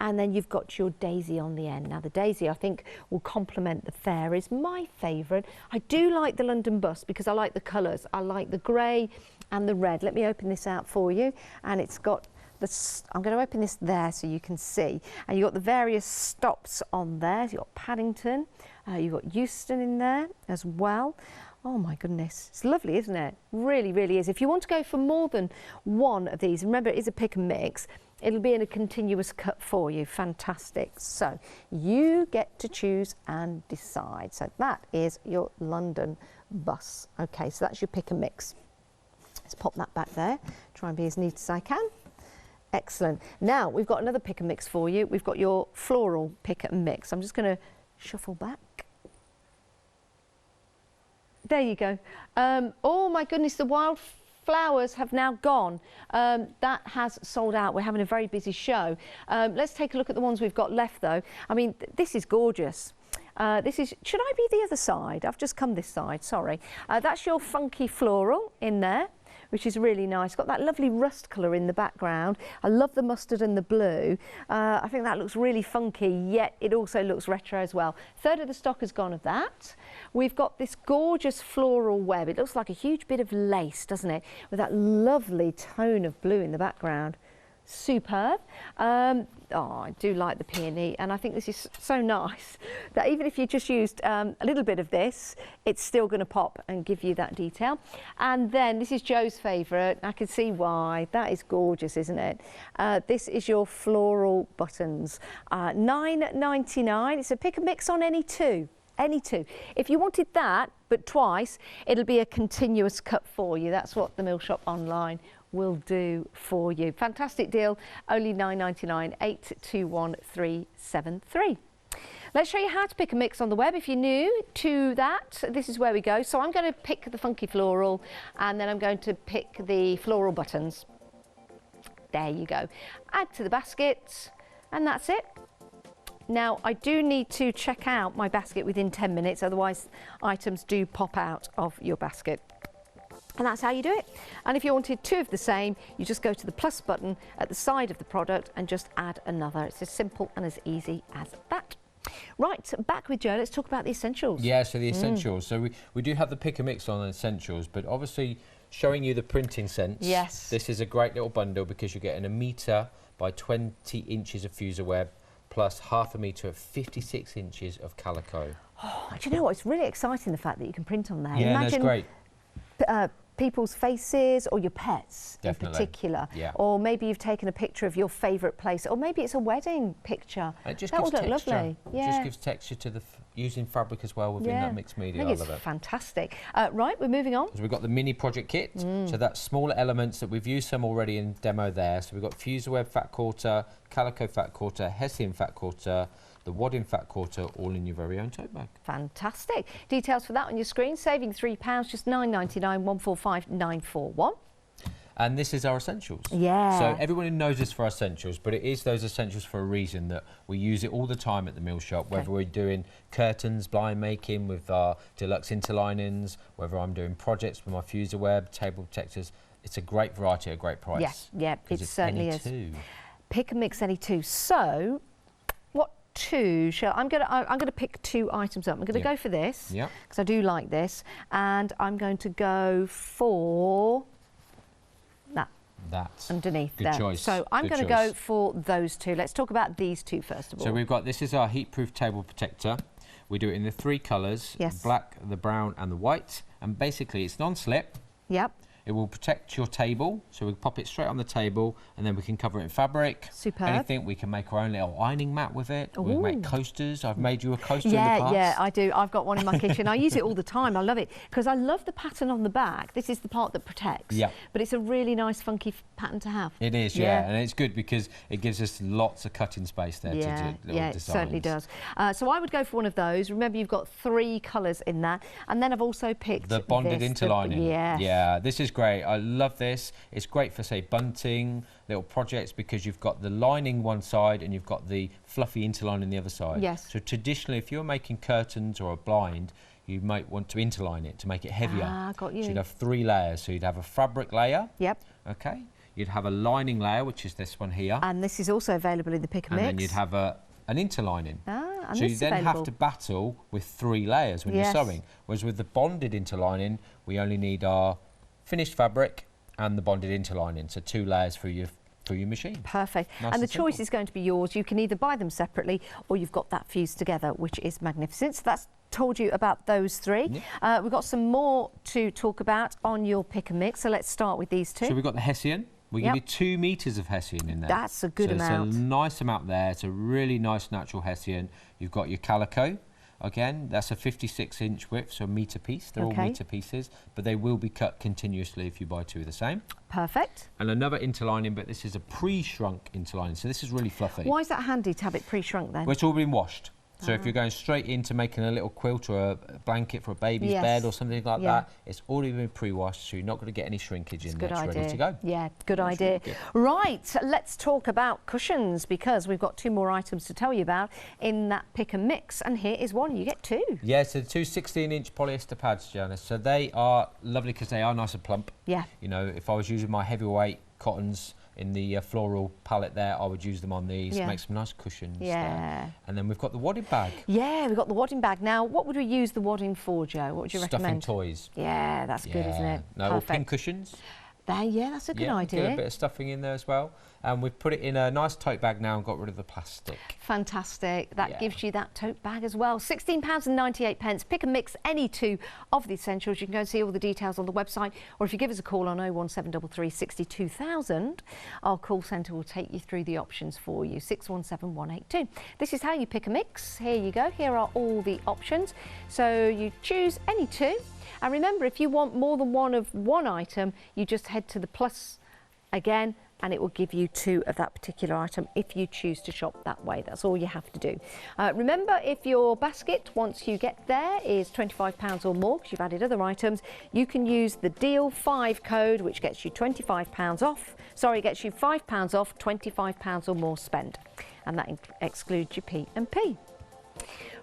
A: And then you've got your daisy on the end. Now the daisy, I think, will complement the fairies. My favourite. I do like the London bus because I like the colours. I like the grey and the red. Let me open this out for you. And it's got the, I'm going to open this there so you can see. And you've got the various stops on there. You've got Paddington. You've got Euston in there as well. Oh my goodness, it's lovely, isn't it? Really, really is. If you want to go for more than one of these, remember it is a pick and mix, it'll be in a continuous cut for you. Fantastic. So you get to choose and decide. So that is your London bus. Okay, so that's your pick and mix. Let's pop that back there. Try and be as neat as I can. Excellent. Now we've got another pick and mix for you. We've got your floral pick and mix. I'm just going to shuffle back. There you go. Oh my goodness, the flowers have now gone. That has sold out. We're having a very busy show. Let's take a look at the ones we've got left though. I mean, this is gorgeous. This is, should I be the other side? I've just come this side, sorry. That's your funky floral in there, which is really nice. Got that lovely rust colour in the background. I love the mustard and the blue. I think that looks really funky, yet it also looks retro as well. Third of the stock has gone of that. We've got this gorgeous floral web. It looks like a huge bit of lace, doesn't it? With that lovely tone of blue in the background. Superb. Oh, I do like the peony, and I think this is so nice that even if you just used a little bit of this, it's still going to pop and give you that detail. And then this is Joe's favourite. I can see why. That is gorgeous, isn't it? This is your Floral Buttons. $9.99. It's a pick and mix on any two. Any two. If you wanted that, but twice, it'll be a continuous cut for you. That's what the Millshop Online will do for you. Fantastic deal, only $9.99, 821373. Let's show you how to pick a mix on the web. If you're new to that, this is where we go. So I'm going to pick the funky floral, and then I'm going to pick the floral buttons. There you go. Add to the basket, and that's it. Now, I do need to check out my basket within 10 minutes, otherwise items do pop out of your basket. And that's how you do it. And if you wanted two of the same, you just go to the plus button at the side of the product and just add another. It's as simple and as easy as that. Right, back with Joe. Let's talk about the essentials. Yeah,
B: so the essentials. So we do have the pick and mix on essentials, but obviously showing you the printing sense. Yes. This is a great little bundle because you're getting 1 metre by 20 inches of fuser web plus ½ metre of 56 inches of calico.
A: Oh, do you know what? It's really exciting, the fact that you can print on there.
B: Yeah,
A: Imagine,
B: that's great.
A: People's faces or your pets.
B: Definitely.
A: In particular.
B: Yeah.
A: Or maybe you've taken a picture of your favourite place, or maybe it's a wedding picture.
B: It just
A: that
B: gives
A: would look
B: texture.
A: lovely.
B: It just gives texture to the using fabric as well within that mixed media.
A: I think it's fantastic. Right, we're moving on.
B: So we've got the mini project kit. So that's smaller elements that we've used some already in demo there. So we've got fuser web fat quarter, calico fat quarter, hessian fat quarter, the wadding fat quarter, all in your very own tote bag.
A: Fantastic. Details for that on your screen. Saving £3, just $9.99, 145941.
B: And this is our essentials.
A: Yeah.
B: So everyone knows this for our essentials, but it is those essentials for a reason, that we use it all the time at the Millshop, whether we're doing curtains, blind making with our deluxe interlinings, whether I'm doing projects with my fuser web, table protectors. It's a great variety at a great price.
A: Yes, yeah, it certainly is.
B: Two.
A: Pick and mix any two. So what two shall I'm gonna pick two items up. I'm gonna go for this because I do like this, and I'm going to go for that underneath
B: good
A: there.
B: Choice.
A: So I'm going to go for those two. Let's talk about these two first of all.
B: So we've got, this is our heat-proof table protector. We do it in the 3 colours, black, the brown and the white, and basically it's non-slip.
A: Yep.
B: It will protect your table, so we pop it straight on the table, and then we can cover it in fabric.
A: Superb.
B: Anything. We can make our own little ironing mat with it. We make coasters. I've made you a coaster in the past.
A: Yeah, I do. I've got one in my kitchen. I use it all the time. I love it because I love the pattern on the back. This is the part that protects. Yeah. But it's a really nice, funky pattern to have.
B: It is, and it's good because it gives us lots of cutting space there to do little designs.
A: It certainly does. So I would go for one of those. Remember, you've got 3 colours in that, and then I've also picked
B: the bonded interlining. Yeah, this is great. I love this. It's great for, say, bunting, little projects, because you've got the lining one side and you've got the fluffy interlining the other side. Yes. So traditionally, if you're making curtains or a blind, you might want to interline it to make it heavier.
A: Ah, got you.
B: So you'd have 3 layers. So you'd have a fabric layer. Yep. Okay. You'd have a lining layer, which is this one here.
A: And this is also available in the pick and mix.
B: And then you'd have an interlining.
A: Ah, and
B: so you then have to battle with 3 layers when you're sewing. Whereas with the bonded interlining, we only need our finished fabric and the bonded interlining. So 2 layers for your machine.
A: Perfect. Nice and the choice is going to be yours. You can either buy them separately or you've got that fused together, which is magnificent. So that's told you about those 3. Yeah. We've got some more to talk about on your pick and mix. So let's start with these 2.
B: So we've got the hessian. We give you 2 meters of hessian in there.
A: That's a good amount.
B: It's a nice amount there. It's a really nice natural hessian. You've got your calico. Again, that's a 56-inch width, so a metre piece. They're all metre pieces, but they will be cut continuously if you buy 2 of the same.
A: Perfect.
B: And another interlining, but this is a pre-shrunk interlining, so this is really fluffy.
A: Why is that handy to have it pre-shrunk then?
B: Well, it's all been washed. So if you're going straight into making a little quilt or a blanket for a baby's bed or something like that, it's already been pre-washed, so you're not going to get any shrinkage in there. It's ready to go.
A: Yeah, good idea. Right, let's talk about cushions, because we've got 2 more items to tell you about in that pick and mix, and here is one. You get 2.
B: Yeah, so 2 16-inch polyester pads, Janice. So they are lovely because they are nice and plump.
A: Yeah.
B: You know, if I was using my heavyweight cottons in the floral palette there, I would use them on these, make some nice cushions there. And then we've got the wadding bag. Yeah,
A: we've got the wadding bag. Now, what would we use the wadding for, Joe? What would you recommend?
B: Stuffing toys.
A: Yeah, that's good, isn't it?
B: No, or pin cushions.
A: Yeah, that's a good idea.
B: Get a bit of stuffing in there as well. And we've put it in a nice tote bag now and got rid of the plastic.
A: Fantastic. That gives you that tote bag as well. £16.98. Pick and mix any 2 of the essentials. You can go and see all the details on the website, or if you give us a call on 01733 62000, our call centre will take you through the options for you. 617182. This is how you pick a mix. Here you go. Here are all the options. So you choose any 2. And remember, if you want more than one of one item, you just head to the plus again, and it will give you 2 of that particular item if you choose to shop that way. That's all you have to do. Remember, if your basket, once you get there, is £25 or more, because you've added other items, you can use the Deal 5 code, which gets you £25 off. Sorry, gets you £5 off, £25 or more spent. And that excludes your P&P.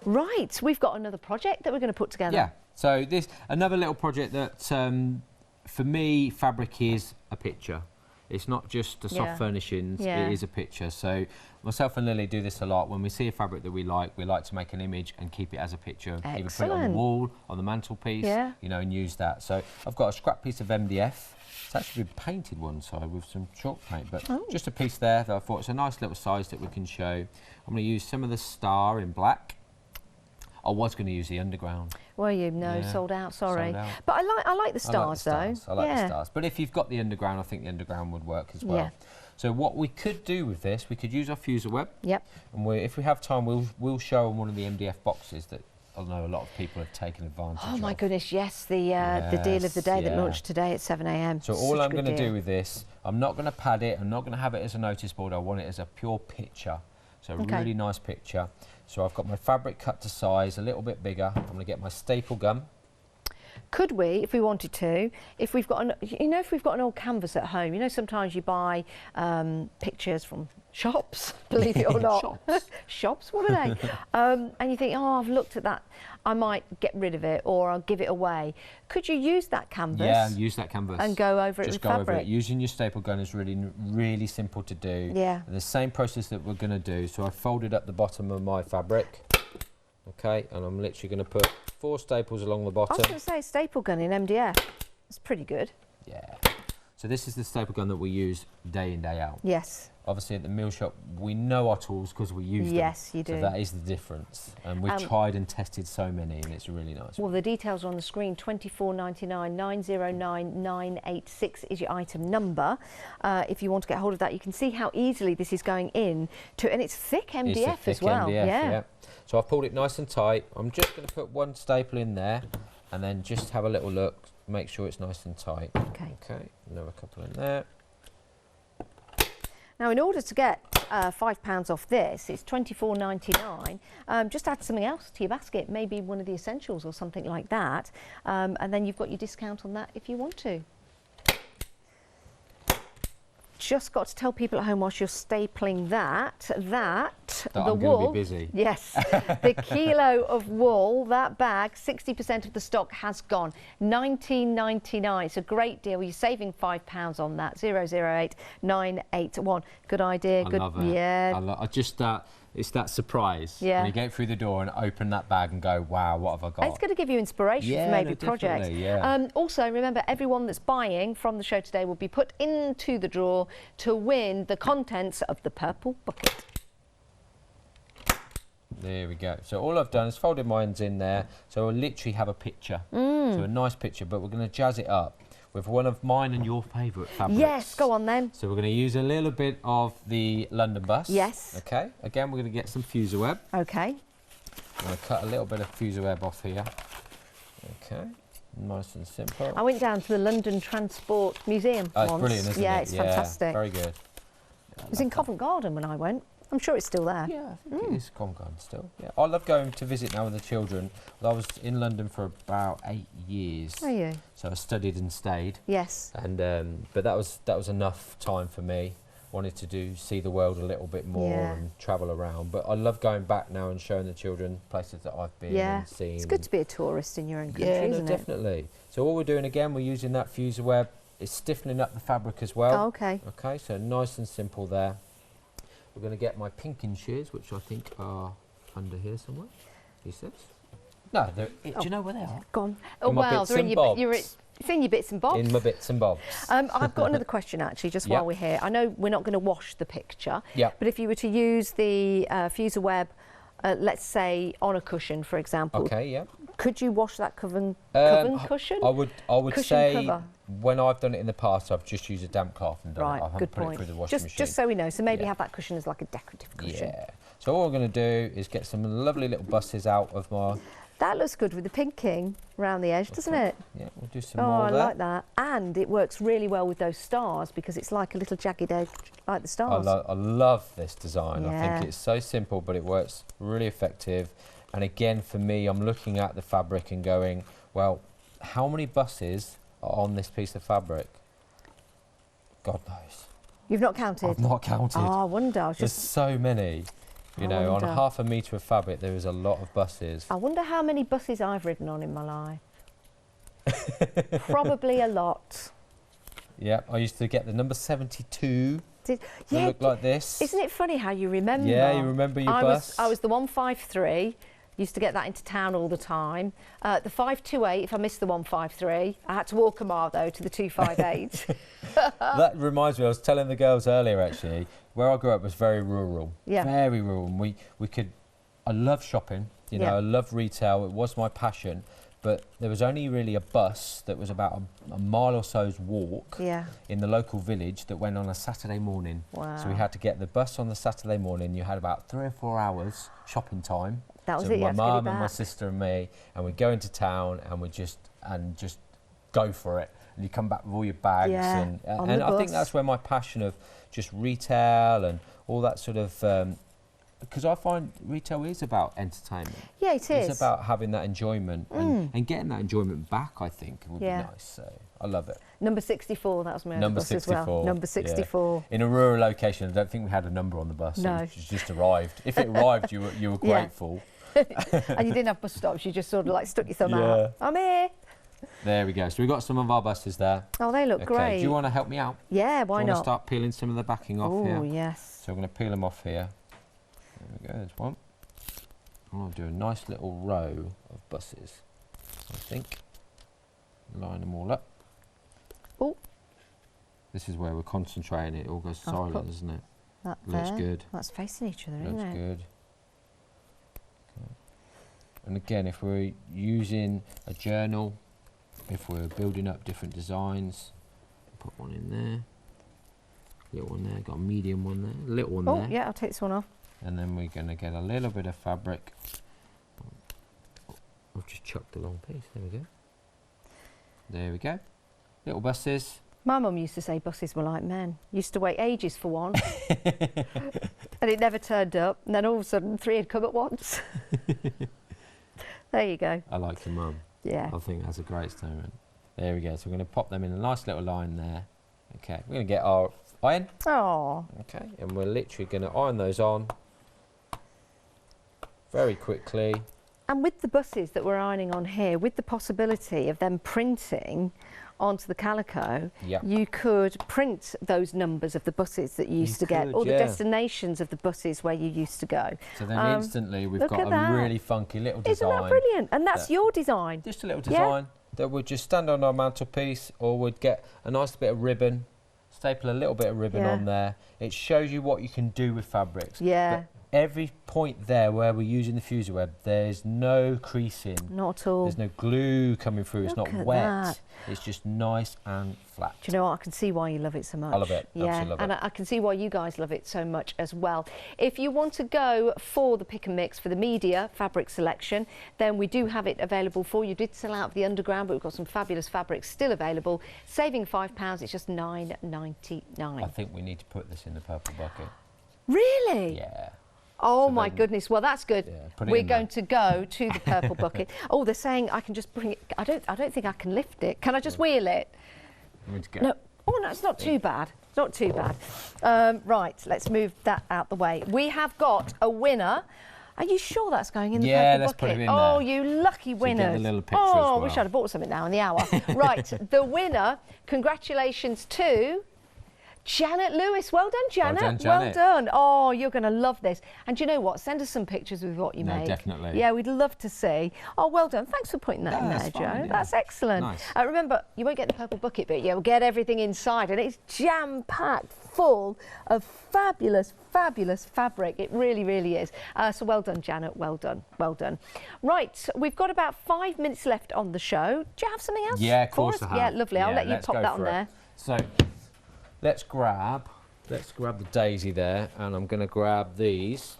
A: Right, we've got another project that we're going to put together.
B: Yeah. So this another little project that, for me, fabric is a picture. It's not just the soft furnishings, it is a picture. So myself and Lily do this a lot. When we see a fabric that we like to make an image and keep it as a picture.
A: Excellent.
B: Either put it on the wall, on the mantelpiece, you know, and use that. So I've got a scrap piece of MDF. It's actually been painted one side with some chalk paint, but just a piece there that I thought it's a nice little size that we can show. I'm going to use some of the star in black. I was going to use the underground.
A: Well, you know, sold out, sorry.
B: Sold out.
A: But I like the stars, though.
B: I like the stars. But if you've got the underground, I think the underground would work as well. So what we could do with this, we could use our fuser web. And if we have time, we'll show on one of the MDF boxes that I know a lot of people have taken advantage of.
A: Oh my goodness, yes, the deal of the day that launched today at 7 a.m.
B: So all I'm going to do with this, I'm not going to pad it, I'm not going to have it as a notice board, I want it as a pure picture. So a really nice picture. So I've got my fabric cut to size, a little bit bigger. I'm going to get my staple gun.
A: Could we, if we wanted to, if we've got an old canvas at home, you know, sometimes you buy pictures from shops, believe it or not. Shops, what are they? And you think, oh, I've looked at that, I might get rid of it or I'll give it away. Could you use that canvas?
B: Yeah, use that canvas.
A: And go over it with fabric?
B: Just go over it. Using your staple gun is really, really simple to do.
A: Yeah.
B: And the same process that we're going to do. So I folded up the bottom of my fabric. Okay, and I'm literally going to put 4 staples along the bottom.
A: I was going to say staple gun in MDF. It's pretty good.
B: Yeah. So this is the staple gun that we use day in, day out.
A: Yes.
B: Obviously at the Millshop, we know our tools because we use them.
A: Yes, you do.
B: So that is the difference. And we've tried and tested so many, and it's a really nice
A: one. Well, the details are on the screen. 24.99 909 986 is your item number. If you want to get hold of that, you can see how easily this is going in to, and it's thick MDF as well.
B: MDF, yeah. So I've pulled it nice and tight. I'm just going to put 1 staple in there, and then just have a little look. Make sure it's nice and tight. Okay. Another couple in there.
A: Now, in order to get £5 off this, it's £24.99. Just add something else to your basket, maybe one of the essentials or something like that, and then you've got your discount on that if you want to. Just got to tell people at home whilst you're stapling that the
B: I'm
A: wool,
B: going to be busy.
A: Yes, the kilo of wool, that bag, 60% of the stock has gone. £19.99. It's a great deal. You're saving £5 on that. 008 981. Good idea.
B: I
A: Good.
B: love it.
A: Yeah.
B: I just it's that surprise.
A: Yeah.
B: When you get through the door and open that bag and go, wow, what have I got?
A: It's going to give you inspiration for maybe projects.
B: Yeah.
A: Also, remember, everyone that's buying from the show today will be put into the draw to win the contents of the purple bucket.
B: There we go. So all I've done is folded mine in there. So I'll literally have a picture. So a nice picture, but we're going to jazz it up with one of mine and your favourite fabrics.
A: Yes, go on then.
B: So we're going to use a little bit of the London bus.
A: Yes.
B: Okay. Again, we're going to get some fuser web.
A: Okay.
B: I'm going to cut a little bit of fuser web off here. Okay. Nice and simple.
A: I went down to the London Transport Museum once.
B: It's brilliant, isn't it?
A: Yeah, it's fantastic.
B: Very good.
A: It was in Covent Garden when I went. I'm sure it's still there.
B: Yeah, I think it is gone still. Yeah, I love going to visit now with the children. I was in London for about 8 years.
A: Are you?
B: So I studied and stayed.
A: Yes.
B: And but that was enough time for me. Wanted to see the world a little bit more and travel around. But I love going back now and showing the children places that I've been and seen.
A: It's good to be a tourist in your own country, isn't it?
B: Definitely. So all we're doing again, we're using that fuser web. It's stiffening up the fabric as well.
A: Oh, okay.
B: Okay, so nice and simple there. We're going to get my pinking shears, which I think are under here somewhere. He says. No, do you know where they are?
A: Gone. Oh, well, they're in it's in your bits and bobs.
B: In my bits and bobs.
A: I've got another question, actually, just while we're here. I know we're not going to wash the picture, but if you were to use the fuser web, let's say on a cushion, for example.
B: Okay, yeah.
A: Could you wash that coven cushion?
B: I would
A: cushion
B: say
A: cover.
B: When I've done it in the past, I've just used a damp cloth and done it. I haven't put it through the washing machine.
A: Just so we know. So maybe have that cushion as like a decorative cushion.
B: Yeah. So all we're going to do is get some lovely little buses out of my...
A: That looks good with the pinking around the edge, doesn't it?
B: Yeah, we'll do some more there.
A: I like that. And it works really well with those stars because it's like a little jagged edge, like the stars.
B: I love this design.
A: Yeah.
B: I think it's so simple, but it works really effective. And again, for me, I'm looking at the fabric and going, well, how many buses are on this piece of fabric? God knows.
A: You've not counted?
B: I've not counted.
A: Oh, I wonder.
B: There's so many. You know, on half a metre of fabric, there is a lot of buses.
A: I wonder how many buses I've ridden on in my life. Probably a lot.
B: Yeah, I used to get the number 72.
A: They
B: look like this.
A: Isn't it funny how you remember?
B: Yeah, you remember your bus.
A: I was the 153. Used to get that into town all the time. The 528, if I missed the 153, I had to walk a mile though to the 258.
B: That reminds me, I was telling the girls earlier actually, where I grew up was very rural.
A: Yeah.
B: Very rural. And I love shopping, you know, I love retail, it was my passion. But there was only really a bus that was about a mile or so's walk in the local village that went on a Saturday morning.
A: Wow.
B: So we had to get the bus on the Saturday morning. You had about 3 or 4 hours shopping time.
A: That was
B: so
A: it.
B: my mum and my sister and me, and we'd go into town and we'd just go for it. And you come back with all your bags, and I think that's where my passion of just retail and all that sort of. Because I find retail is about entertainment. Yeah, it is. It's about having that enjoyment and getting that enjoyment back, I think, would be nice. So I love it.
A: Number 64, that was my
B: number
A: bus
B: 64.
A: as well. Number 64.
B: Yeah. In a rural location, I don't think we had a number on the bus.
A: No.
B: It just arrived. If it arrived, you were grateful.
A: And you didn't have bus stops, you just sort of like stuck your thumb out. I'm here.
B: There we go. So we've got some of our buses there.
A: Oh, they look great.
B: Do you want to help me out?
A: Yeah, why not?
B: Do you want to start peeling some of the backing off here?
A: Oh, yes.
B: So I'm going to peel them off here. There we go, there's one. I'll do a nice little row of buses, I think. Line them all up.
A: Oh.
B: This is where we're concentrating. It all goes silent, doesn't it?
A: That
B: looks good.
A: That's facing each other, isn't it?
B: Looks good. Okay. And again, if we're using a journal, if we're building up different designs, put one in there. Little one there, got a medium one there, little one there.
A: Oh, yeah, I'll take this one off.
B: And then we're going to get a little bit of fabric. I've just chucked the long piece. There we go. There we go. Little buses.
A: My mum used to say buses were like men. Used to wait ages for one. And it never turned up. And then all of a sudden, 3 had come at once. There you go.
B: I like your mum.
A: Yeah.
B: I think that's a great statement. There we go. So we're going to pop them in a nice little line there. Okay. We're going to get our iron.
A: Oh.
B: Okay. And we're literally going to iron those on very quickly.
A: And with the buses that we're ironing on here, with the possibility of them printing onto the calico, you could print those numbers of the buses that you used to get, or the destinations of the buses where you used to go.
B: So then instantly we've got a really funky little design.
A: Isn't that brilliant? And that's your design.
B: Just a little design that would just stand on our mantelpiece, or would get a nice bit of ribbon, staple a little bit of ribbon on there. It shows you what you can do with fabrics.
A: Yeah.
B: But every point there where we're using the fuser web, there's no creasing.
A: Not at all.
B: There's no glue coming through. It's not wet. It's just nice and flat.
A: Do you know what? I can see why you love it so much.
B: I love it.
A: Yeah,
B: absolutely love
A: and
B: it.
A: I can see why you guys love it so much as well. If you want to go for the pick and mix for the media fabric selection, then we do have it available for you. Did sell out of the underground, but we've got some fabulous fabrics still available. Saving £5, it's just $9.99.
B: I think we need to put this in the purple bucket.
A: Really?
B: Yeah.
A: Oh
B: So
A: my
B: then-
A: goodness. Well, that's good.
B: Yeah, put it
A: We're
B: in there.
A: going to go to the purple bucket. Oh, they're saying I can just bring it. I don't think I can lift it. Can I just wheel it?
B: Let me just get-
A: No. Oh no, it's not too bad. It's not too bad. Right, let's move that out the way. We have got a winner. Are you sure that's going in the
B: Yeah,
A: purple
B: let's
A: bucket?
B: put it in
A: Oh,
B: there.
A: you lucky
B: you get
A: winners.
B: the little picture
A: oh,
B: as
A: I wish
B: well.
A: I'd have bought something now in the hour. Right, the winner, congratulations to Janet Lewis. Well done, Janet.
B: done, Janet.
A: Well done. Oh, you're going to love this. And do you know what? Send us some pictures with what you
B: No,
A: make.
B: definitely.
A: Yeah, we'd love to see. Oh, well done. Thanks for putting that in there,
B: that's
A: Joe.
B: fine, yeah.
A: That's excellent.
B: Nice.
A: Remember, you won't get the purple bucket, but you'll get everything inside, and it's jam-packed full of fabulous, fabulous fabric. It really, really is. So well done, Janet. Well done. Well done. Right, we've got about 5 minutes left on the show. Do you have something else?
B: Yeah, of
A: for
B: course
A: us?
B: I have.
A: Yeah, lovely. I'll
B: Yeah,
A: let you
B: let's
A: pop
B: go
A: that on
B: for it.
A: there.
B: So let's grab the daisy there, and I'm going to grab these.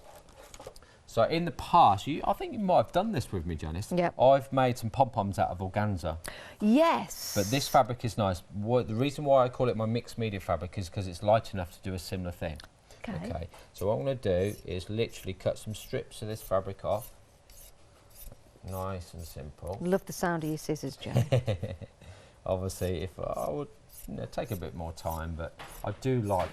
B: So in the past, I think you might have done this with me, Janice.
A: Yep.
B: I've made some pom-poms out of organza.
A: Yes.
B: But this fabric is nice. The reason why I call it my mixed media fabric is because it's light enough to do a similar thing.
A: Okay.
B: So what I'm going to do is literally cut some strips of this fabric off. Nice and simple.
A: Love the sound of your scissors, Joe.
B: Obviously, if I would take a bit more time, but I do like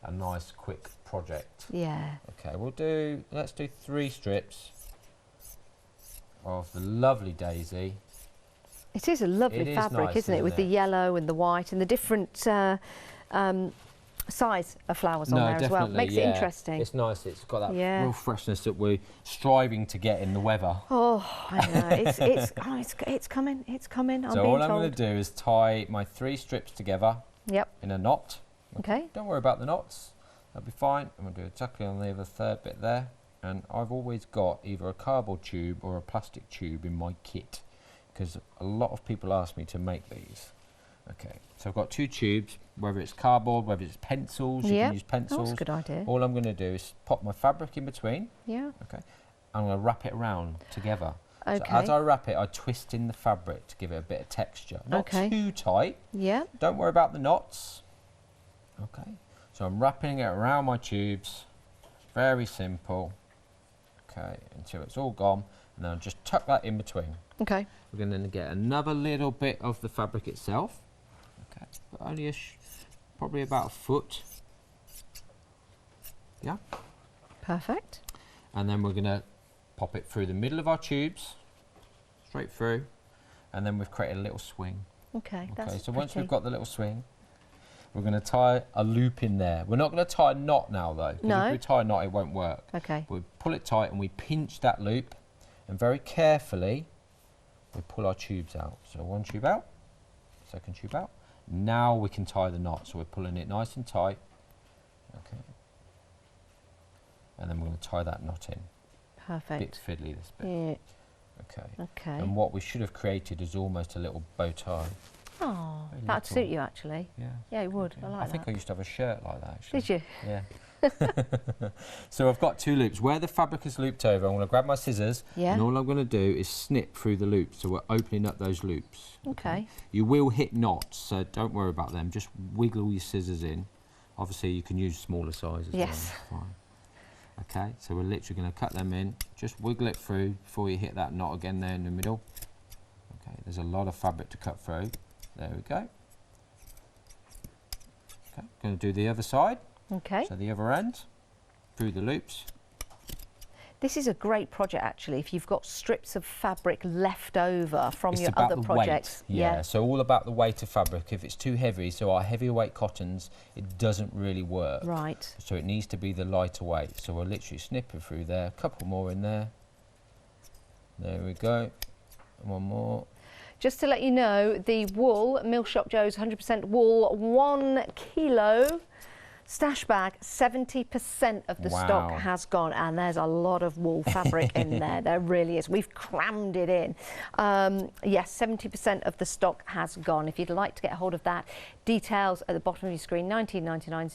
B: a nice quick project.
A: Yeah.
B: Okay, let's do 3 strips of the lovely daisy.
A: It is a lovely
B: It is
A: fabric,
B: nice,
A: isn't it?
B: isn't
A: With the
B: it?
A: yellow and the white and the different size of flowers on there as well. Makes it interesting.
B: It's nice. It's got that
A: Yeah.
B: real freshness that we're striving to get in the weather.
A: Oh, I know. It's coming. It's coming. I'm
B: So
A: being
B: all I'm
A: told.
B: going to do is tie my 3 strips together
A: Yep.
B: in a knot.
A: Okay.
B: Don't worry about the knots. That'll be fine. I'm going to do exactly on the other third bit there. And I've always got either a cardboard tube or a plastic tube in my kit, because a lot of people ask me to make these. Okay, so I've got 2 tubes, whether it's cardboard, whether it's pencils, you
A: Yep.
B: can use pencils.
A: Oh, that's a good idea.
B: All I'm going to do is pop my fabric in between.
A: Yeah.
B: Okay, I'm going to wrap it around together. So
A: Okay.
B: as I wrap it, I twist in the fabric to give it a bit of texture. Not
A: Okay.
B: too tight.
A: Yeah.
B: Don't worry about the knots. Okay, so I'm wrapping it around my tubes. Very simple. Okay, until it's all gone, and then I'll just tuck that in between.
A: Okay.
B: We're going to get another little bit of the fabric itself. Okay, but only probably about a foot. Yeah,
A: Perfect.
B: and then we're going to pop it through the middle of our tubes, straight through, and then we've created a little swing.
A: Okay.
B: Okay,
A: That's
B: so once
A: pretty.
B: we've got the little swing, we're going to tie a loop in there. We're not going to tie a knot now, though. 'Cause
A: No.
B: if we tie a knot, it won't work.
A: Okay.
B: We pull it tight and we pinch that loop, and very carefully we pull our tubes out. So 1 tube out, 2nd tube out. Now we can tie the knot. So we're pulling it nice and tight. Okay. And then we're going to tie that knot in. Bit
A: Perfect.
B: fiddly, this bit.
A: Yeah.
B: Okay.
A: Okay.
B: And what we should have created is almost a little bow tie.
A: Oh,
B: Very
A: that'd
B: little.
A: suit you actually.
B: Yeah.
A: Yeah, it would.
B: Yeah.
A: I like
B: think
A: that.
B: I used to have a shirt like that, actually.
A: Did you?
B: Yeah. So I've got 2 loops. Where the fabric is looped over, I'm going to grab my scissors,
A: Yeah.
B: and all I'm going to do is snip through the loops. So we're opening up those loops.
A: Okay.
B: You will hit knots, so don't worry about them. Just wiggle your scissors in. Obviously, you can use smaller sizes.
A: Yes.
B: Fine. Okay, so we're literally going to cut them in. Just wiggle it through before you hit that knot again there in the middle. Okay, there's a lot of fabric to cut through. There we go. Okay, going to do the other side.
A: Okay.
B: So the other end, through the loops.
A: This is a great project actually if you've got strips of fabric left over from
B: It's
A: your
B: about
A: other
B: the
A: projects.
B: weight. Yeah, so all about the weight of fabric. If it's too heavy, so our heavier weight cottons, it doesn't really work.
A: Right.
B: So it needs to be the lighter weight. So we'll literally snip it through there. A couple more in there. There we go. And 1 more.
A: Just to let you know, the wool, Millshop Joe's 100% wool, 1 kilo stash bag, 70% of the stock
B: Wow.
A: has gone, and there's a lot of wool fabric in there. There really is. We've crammed it in. Yes, 70% of the stock has gone. If you'd like to get a hold of that, details at the bottom of your screen, 1999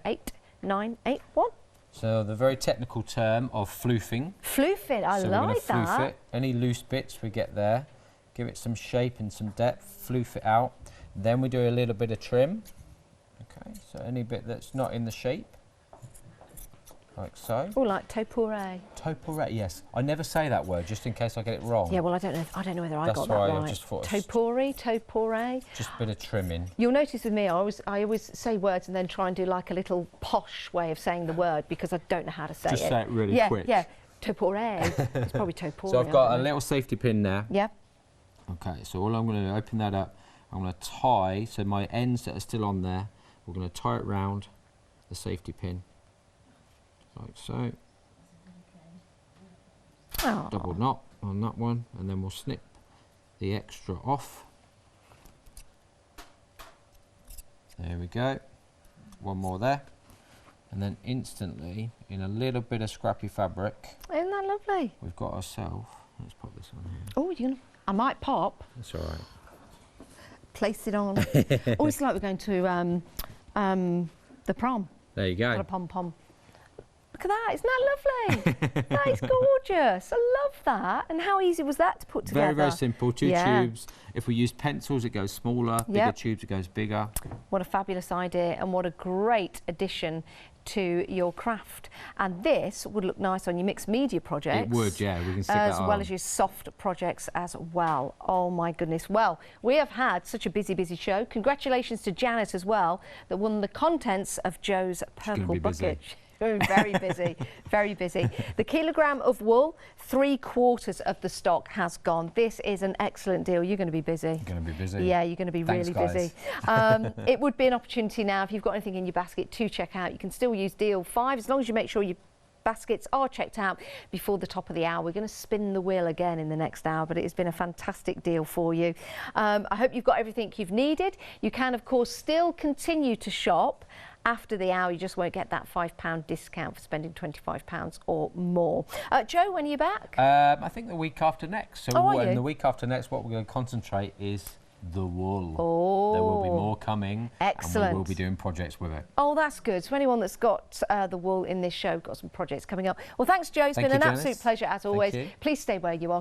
A: 008 981.
B: So the very technical term of floofing.
A: Floofing, I
B: So we're going to
A: like
B: floof
A: that.
B: it. Any loose bits we get there, give it some shape and some depth, floof it out. Then we do a little bit of trim. Okay, so any bit that's not in the shape, like so.
A: Oh, like topore.
B: Topore, yes. I never say that word, just in case I get it wrong.
A: Yeah, well, I don't know whether I
B: That's
A: got that
B: why
A: right.
B: I just thought
A: topore.
B: Just a bit of trimming.
A: You'll notice with me, I always say words and then try and do like a little posh way of saying the word because I don't know how to say it.
B: Just say it really quick.
A: Yeah, topore. It's probably topore.
B: So I've got a little safety pin there.
A: Yeah.
B: Okay, so all I'm going to do, open that up, I'm going to tie, so my ends that are still on there, we're going to tie it round the safety pin, like so.
A: Oh.
B: Double knot on that one, and then we'll snip the extra off. There we go. One more there. And then instantly, in a little bit of scrappy fabric,
A: Isn't that lovely?
B: we've got ourselves, let's pop this on here.
A: Oh, I might pop.
B: That's all right.
A: Place it on. Oh, it's like we're going to the prom.
B: There you
A: Got a
B: go.
A: pom-pom. Look at that, isn't that lovely? That is gorgeous. I love that. And how easy was that to put together?
B: Very, very simple. Two
A: Yeah.
B: tubes. If we use pencils, it goes smaller. Bigger
A: Yep.
B: tubes, it goes bigger.
A: What a fabulous idea and what a great addition to your craft. And this would look nice on your mixed media projects.
B: It would, yeah. We can stick
A: As
B: that
A: well
B: on.
A: as your soft projects as well. Oh my goodness. Well, we have had such a busy show. Congratulations to Janet as well that won the contents of Joe's purple
B: be busy.
A: bucket. Very busy, very busy. The kilogram of wool, 3/4 of the stock has gone. This is an excellent deal. You're going to be busy.
B: You're going to be busy.
A: Yeah, you're going to be
B: Thanks,
A: really busy. It would be an opportunity now if you've got anything in your basket to check out. You can still use deal 5 as long as you make sure your baskets are checked out before the top of the hour. We're going to spin the wheel again in the next hour, but it has been a fantastic deal for you. I hope you've got everything you've needed. You can, of course, still continue to shop after the hour. You just won't get that £5 discount for spending £25 or more. Joe, when are you back?
B: I think the week after next. So
A: are you?
B: the week after next, what we're going to concentrate is the wool.
A: Oh.
B: There will be more coming.
A: Excellent.
B: And we will be doing projects with it.
A: Oh, that's good. So anyone that's got the wool in this show, got some projects coming up. Well, thanks, Joe. It's
B: Thank
A: been
B: you,
A: an
B: Janice.
A: absolute pleasure as always.
B: you.
A: Please stay where you are.